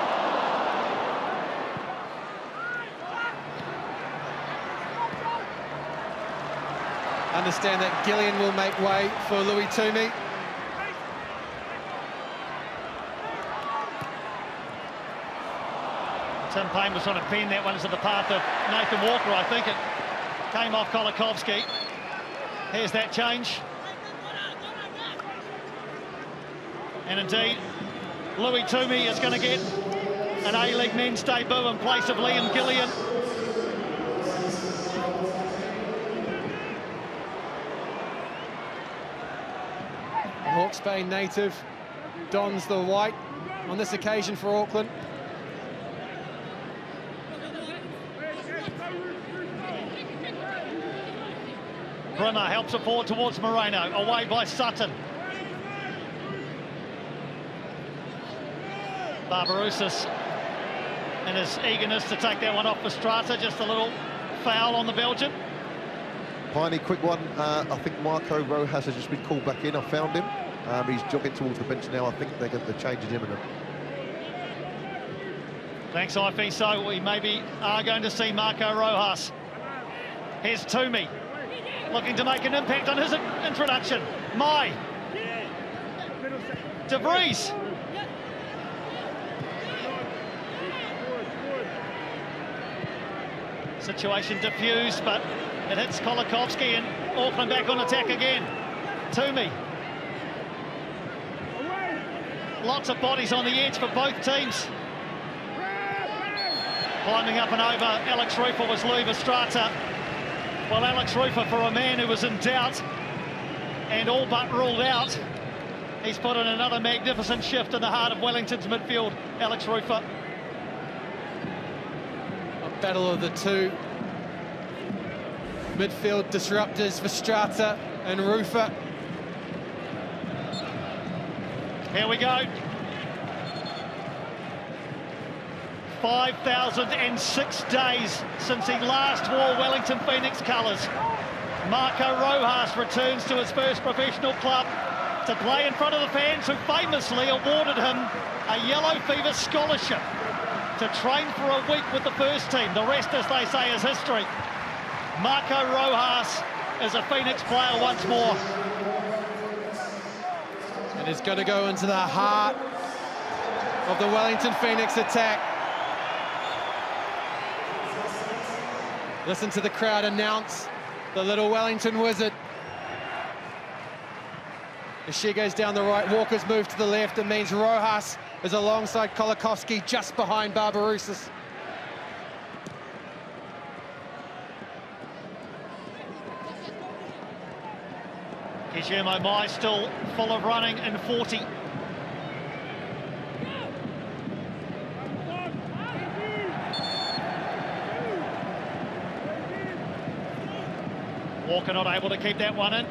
Understand that Gillian will make way for Louis Toomey. Tim Payne was trying to pin that one into the path of Nathan Walker, I think. It came off Kolakovski. Here's that change. And indeed, Louis Toomey is going to get an A-League men's debut in place of Liam Gillian. Hawke's Bay native dons the white on this occasion for Auckland. Brimmer helps it forward towards Moreno, away by Sutton. Barbarouses in his eagerness to take that one off for Strata, just a little foul on the Belgian. Piney, quick one. I think Marco Rojas has just been called back in. I found him. He's jogging towards the bench now. I think they're going to change it imminent. Thanks, Ipey. So we maybe are going to see Marco Rojas. Here's Toomey, looking to make an impact on his introduction. Mai. De Vries. Situation diffused, but it hits Kolakovski and Auckland back on attack again. Toomey. Lots of bodies on the edge for both teams. Climbing up and over Alex Rufer was Louis Strata. Well, Alex Rufer, for a man who was in doubt and all but ruled out, he's put in another magnificent shift in the heart of Wellington's midfield, Alex Rufer. A battle of the two midfield disruptors for Strata and Rufer. Here we go. 5,006 days since he last wore Wellington Phoenix colours. Marco Rojas returns to his first professional club to play in front of the fans who famously awarded him a Yellow Fever scholarship to train for a week with the first team. The rest, as they say, is history. Marco Rojas is a Phoenix player once more. And it's going to go into the heart of the Wellington Phoenix attack. Listen to the crowd announce the little Wellington wizard. As she goes down the right, Walker's moved to the left. It means Rojas is alongside Kolakovski, just behind Barbarouses. Guillermo Mai still full of running in 40. Walker not able to keep that one in.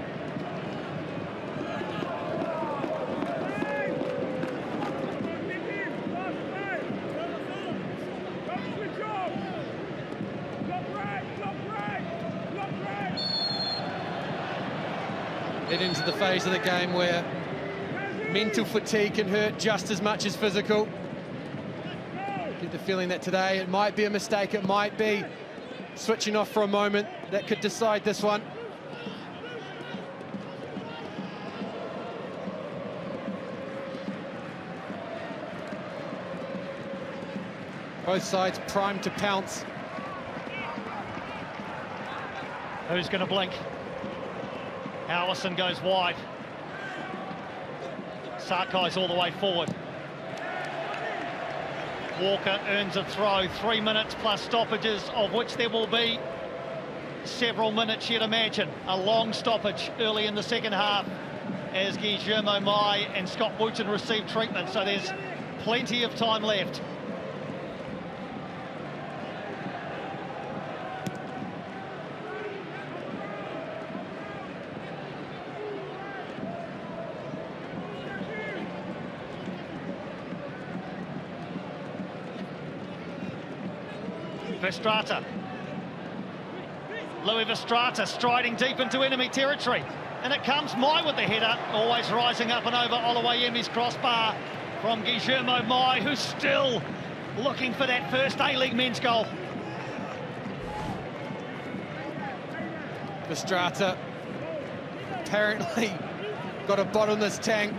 Head into the phase of the game where mental fatigue can hurt just as much as physical. Get the feeling that today it might be a mistake, it might be switching off for a moment that could decide this one. Both sides primed to pounce. Who's going to blink? Allison goes wide. Sarkai's all the way forward. Walker earns a throw, 3 minutes plus stoppages, of which there will be several minutes, you'd imagine. A long stoppage early in the second half. as Guillermo Mai and Scott Wooten receive treatment, so there's plenty of time left. Verstraete. Louis Verstraete striding deep into enemy territory. And it comes Mai with the header, always rising up and over Oluwayemi's crossbar from Guillermo Mai, who's still looking for that first A-League men's goal. Verstraete apparently got a bottomless tank.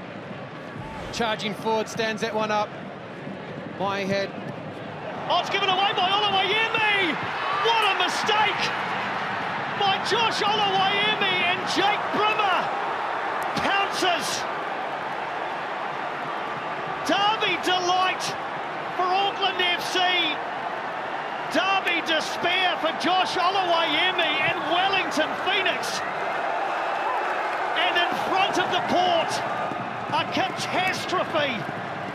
Charging forward, stands that one up. Mai head. Oh, it's given away by Oluwayemi! What a mistake by Josh Oluwayemi, and Jake Brimmer pounces. Derby delight for Auckland FC. Derby despair for Josh Oluwayemi and Wellington Phoenix. And in front of the port, a catastrophe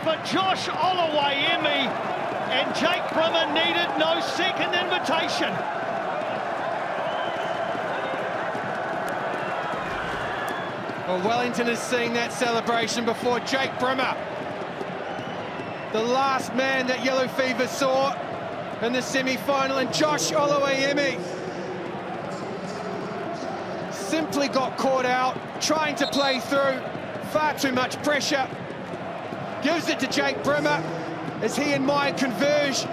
for Josh Oluwayemi. And Jake Brimmer needed no second invitation. Well, Wellington is seeing that celebration before Jake Brimmer. The last man that Yellow Fever saw in the semi-final, and Josh Oluwayemi simply got caught out, trying to play through, far too much pressure. Gives it to Jake Brimmer as he and Mai converge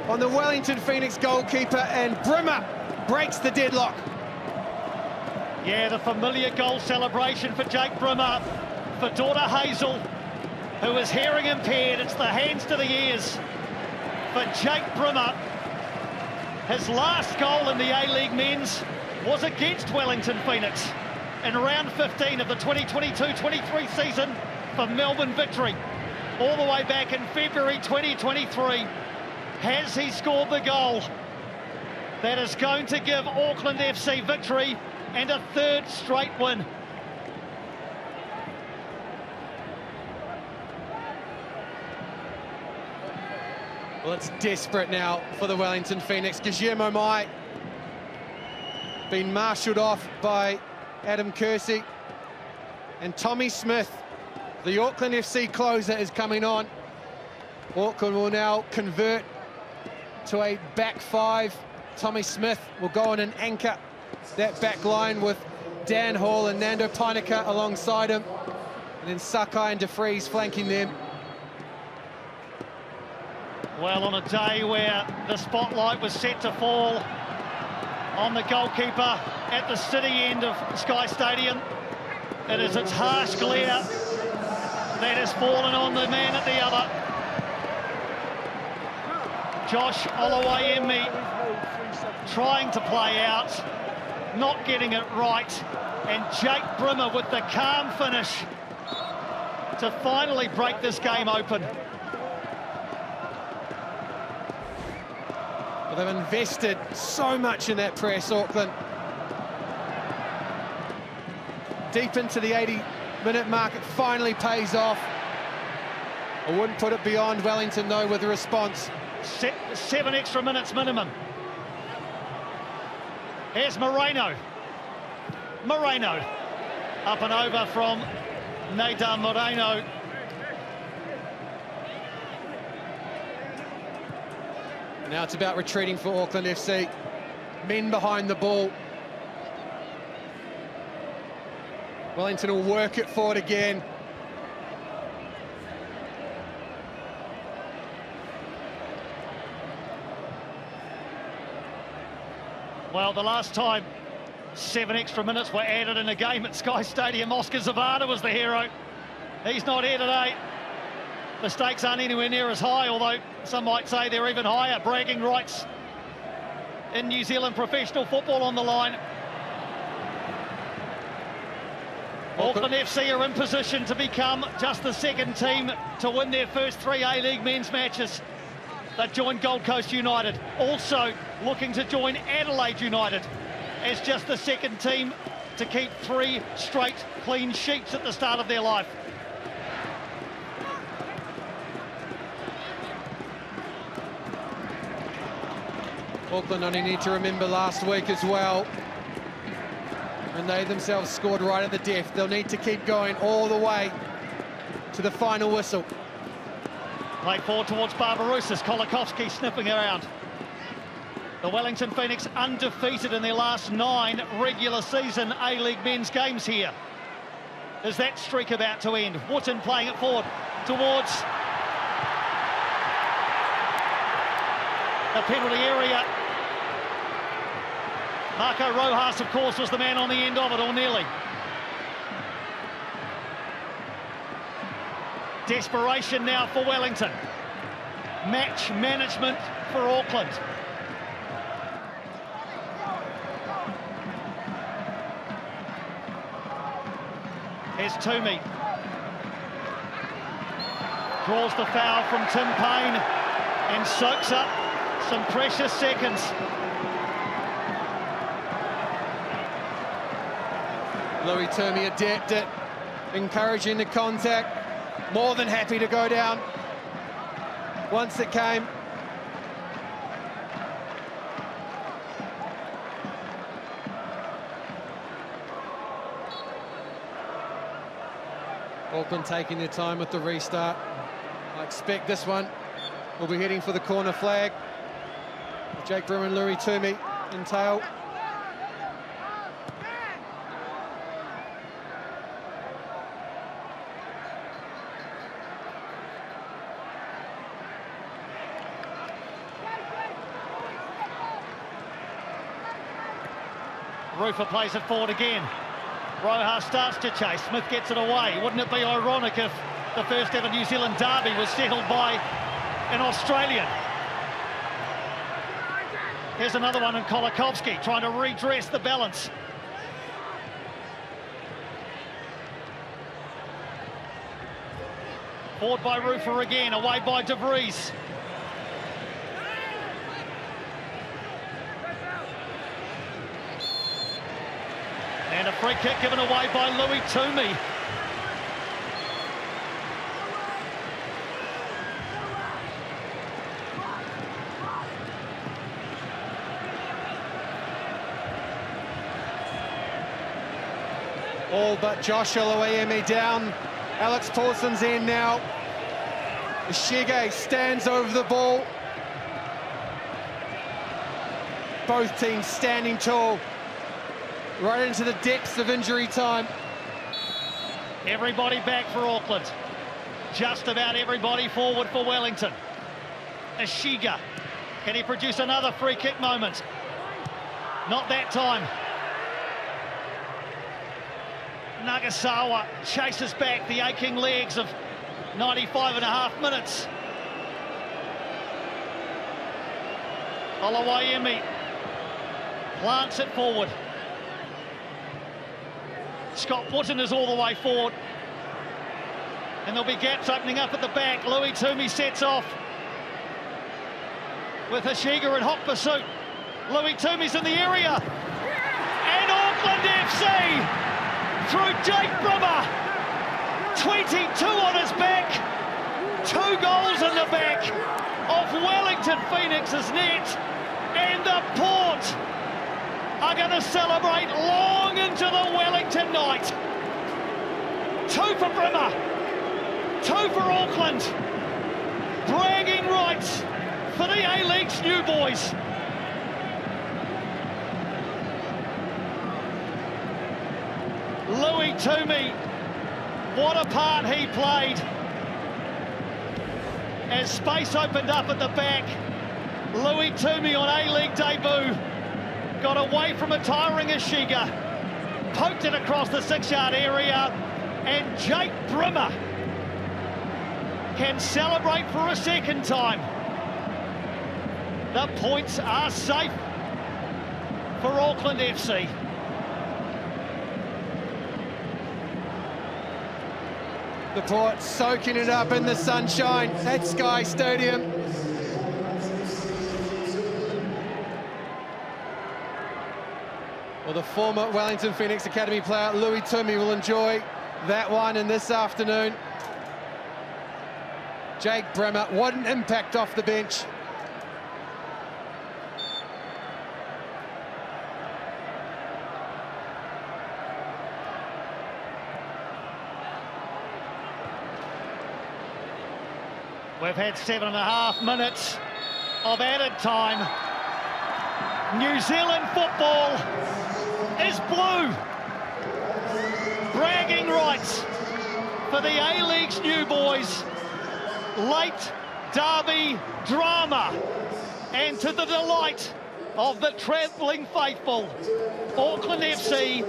on the Wellington Phoenix goalkeeper, and Brimmer breaks the deadlock. Yeah, the familiar goal celebration for Jake Brimmer, for daughter Hazel, who is hearing impaired. It's the hands to the ears for Jake Brimmer. His last goal in the A-League men's was against Wellington Phoenix in round 15 of the 2022-23 season for Melbourne Victory. All the way back in February 2023, has he scored the goal that is going to give Auckland FC victory and a third straight win. Well, it's desperate now for the Wellington Phoenix. Guillermo Mai been marshalled off by Adam Kersey, and Tommy Smith, the Auckland FC closer, is coming on. Auckland will now convert to a back five. Tommy Smith will go on and anchor that back line with Dan Hall and Nando Painika alongside him. And then Sakai and De Vries flanking them. Well, on a day where the spotlight was set to fall on the goalkeeper at the city end of Sky Stadium, it is its harsh glare that has fallen on the man at the other. Josh Oluwayemi trying to play out, not getting it right, and Jake Brimmer with the calm finish to finally break this game open. Well, they've invested so much in that press, Auckland. Deep into the 80-minute mark, it finally pays off. I wouldn't put it beyond Wellington, though, with the response. 7 extra minutes minimum. Here's Moreno. Moreno. Up and over from Neymar Moreno. Now it's about retreating for Auckland FC. Men behind the ball. Wellington will work it forward again. Well, the last time 7 extra minutes were added in a game at Sky Stadium, Oscar Zavada was the hero. He's not here today. The stakes aren't anywhere near as high, although some might say they're even higher. Bragging rights in New Zealand professional football on the line. Auckland FC are in position to become just the second team to win their first 3 A-League men's matches. They've joined Gold Coast United, also looking to join Adelaide United as just the second team to keep 3 straight clean sheets at the start of their life. Auckland only need to remember last week as well, and they themselves scored right at the death. They'll need to keep going all the way to the final whistle. Played forward towards Barbarouses, Kolakowski sniffing around. The Wellington Phoenix undefeated in their last 9 regular season A-League men's games here. Is that streak about to end? Wooten playing it forward towards the penalty area. Marco Rojas, of course, was the man on the end of it, or nearly. Desperation now for Wellington. Match management for Auckland. Here's Toomey. Draws the foul from Tim Payne and soaks up some precious seconds. Louis Toomey adept at encouraging the contact. More than happy to go down once it came. Auckland taking their time with the restart. I expect this one will be heading for the corner flag. Jake Broom and Louis Toomey in tail. Rufer plays it forward again. Rojas starts to chase. Smith gets it away. Wouldn't it be ironic if the first ever New Zealand derby was settled by an Australian? Here's another one in Kolakowski, trying to redress the balance. Forward by Rufer again, away by De Vries. And a free kick given away by Louis Toomey. All but Josh Aloiemi down. Alex Paulson's in now. Ishige stands over the ball. Both teams standing tall. Right into the depths of injury time. Everybody back for Auckland. Just about everybody forward for Wellington. Ishiga. Can he produce another free kick moment? Not that time. Nagasawa chases back the aching legs of 95.5 minutes. Aloiemi plants it forward. Scott Wooten is all the way forward. And there'll be gaps opening up at the back. Louis Toomey sets off with Ishiga in hot pursuit. Louis Toomey's in the area. And Auckland FC through Jake Brummer. 22 on his back. 2 goals in the back of Wellington Phoenix's net. And the Port are going to celebrate long into the Wellington night. 2 for Brimmer, 2 for Auckland. Bragging rights for the A-League's new boys. Louis Toomey, what a part he played. As space opened up at the back, Louis Toomey on A-League debut got away from a tiring Ishiga, poked it across the 6-yard area, and Jake Brimmer can celebrate for a second time. The points are safe for Auckland FC. The Port soaking it up in the sunshine at Sky Stadium. Well, the former Wellington Phoenix Academy player, Louis Toomey, will enjoy that one in this afternoon. Jake Bremer, what an impact off the bench. We've had 7.5 minutes of added time. New Zealand football is blue. Bragging rights for the A-League's new boys. Late derby drama. And to the delight of the travelling faithful, Auckland FC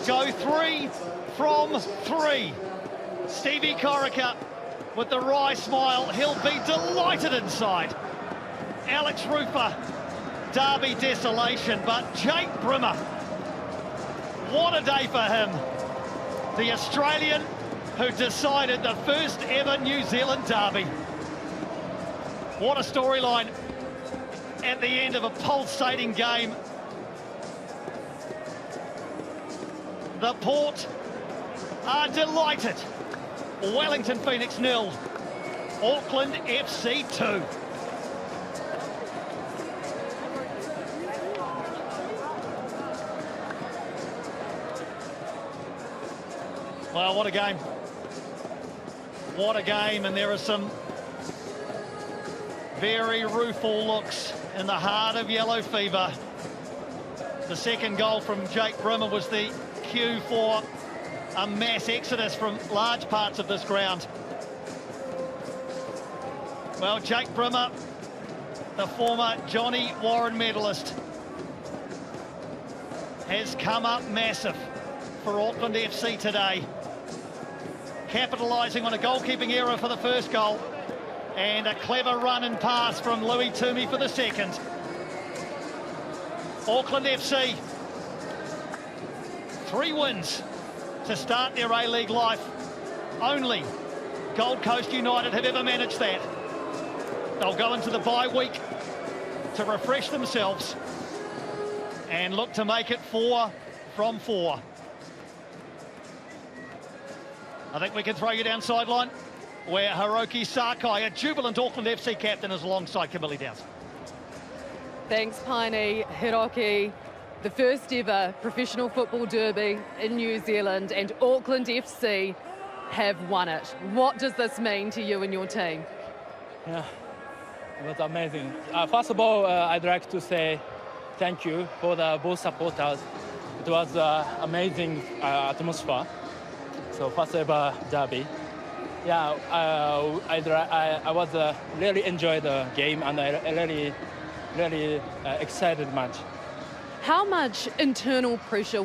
go 3 from 3. Stevie Corica with the wry smile, he'll be delighted inside. Alex Rufer, derby desolation, but Jake Bremer, what a day for him. The Australian who decided the first ever New Zealand derby. What a storyline at the end of a pulsating game. The Port are delighted. Wellington Phoenix 0, Auckland FC 2. Well, what a game. What a game, and there are some very rueful looks in the heart of yellow fever. The second goal from Jake Bremer was the cue for a mass exodus from large parts of this ground. Well, Jake Bremer, the former Johnny Warren medalist, has come up massive for Auckland FC today, capitalising on a goalkeeping error for the first goal and a clever run and pass from Louis Toomey for the second. Auckland FC, 3 wins to start their A-League life. Only Gold Coast United have ever managed that. They'll go into the bye week to refresh themselves and look to make it 4 from 4. I think we can throw you down sideline, where Hiroki Sakai, a jubilant Auckland FC captain, is alongside Camille Downs. Thanks, Piney. Hiroki, the first ever professional football derby in New Zealand, and Auckland FC have won it. What does this mean to you and your team? Yeah, it was amazing. First of all, I'd like to say thank you for the both supporters. It was amazing atmosphere. So first ever derby. Yeah, I was really enjoyed the game, and I really excited much. How much internal pressure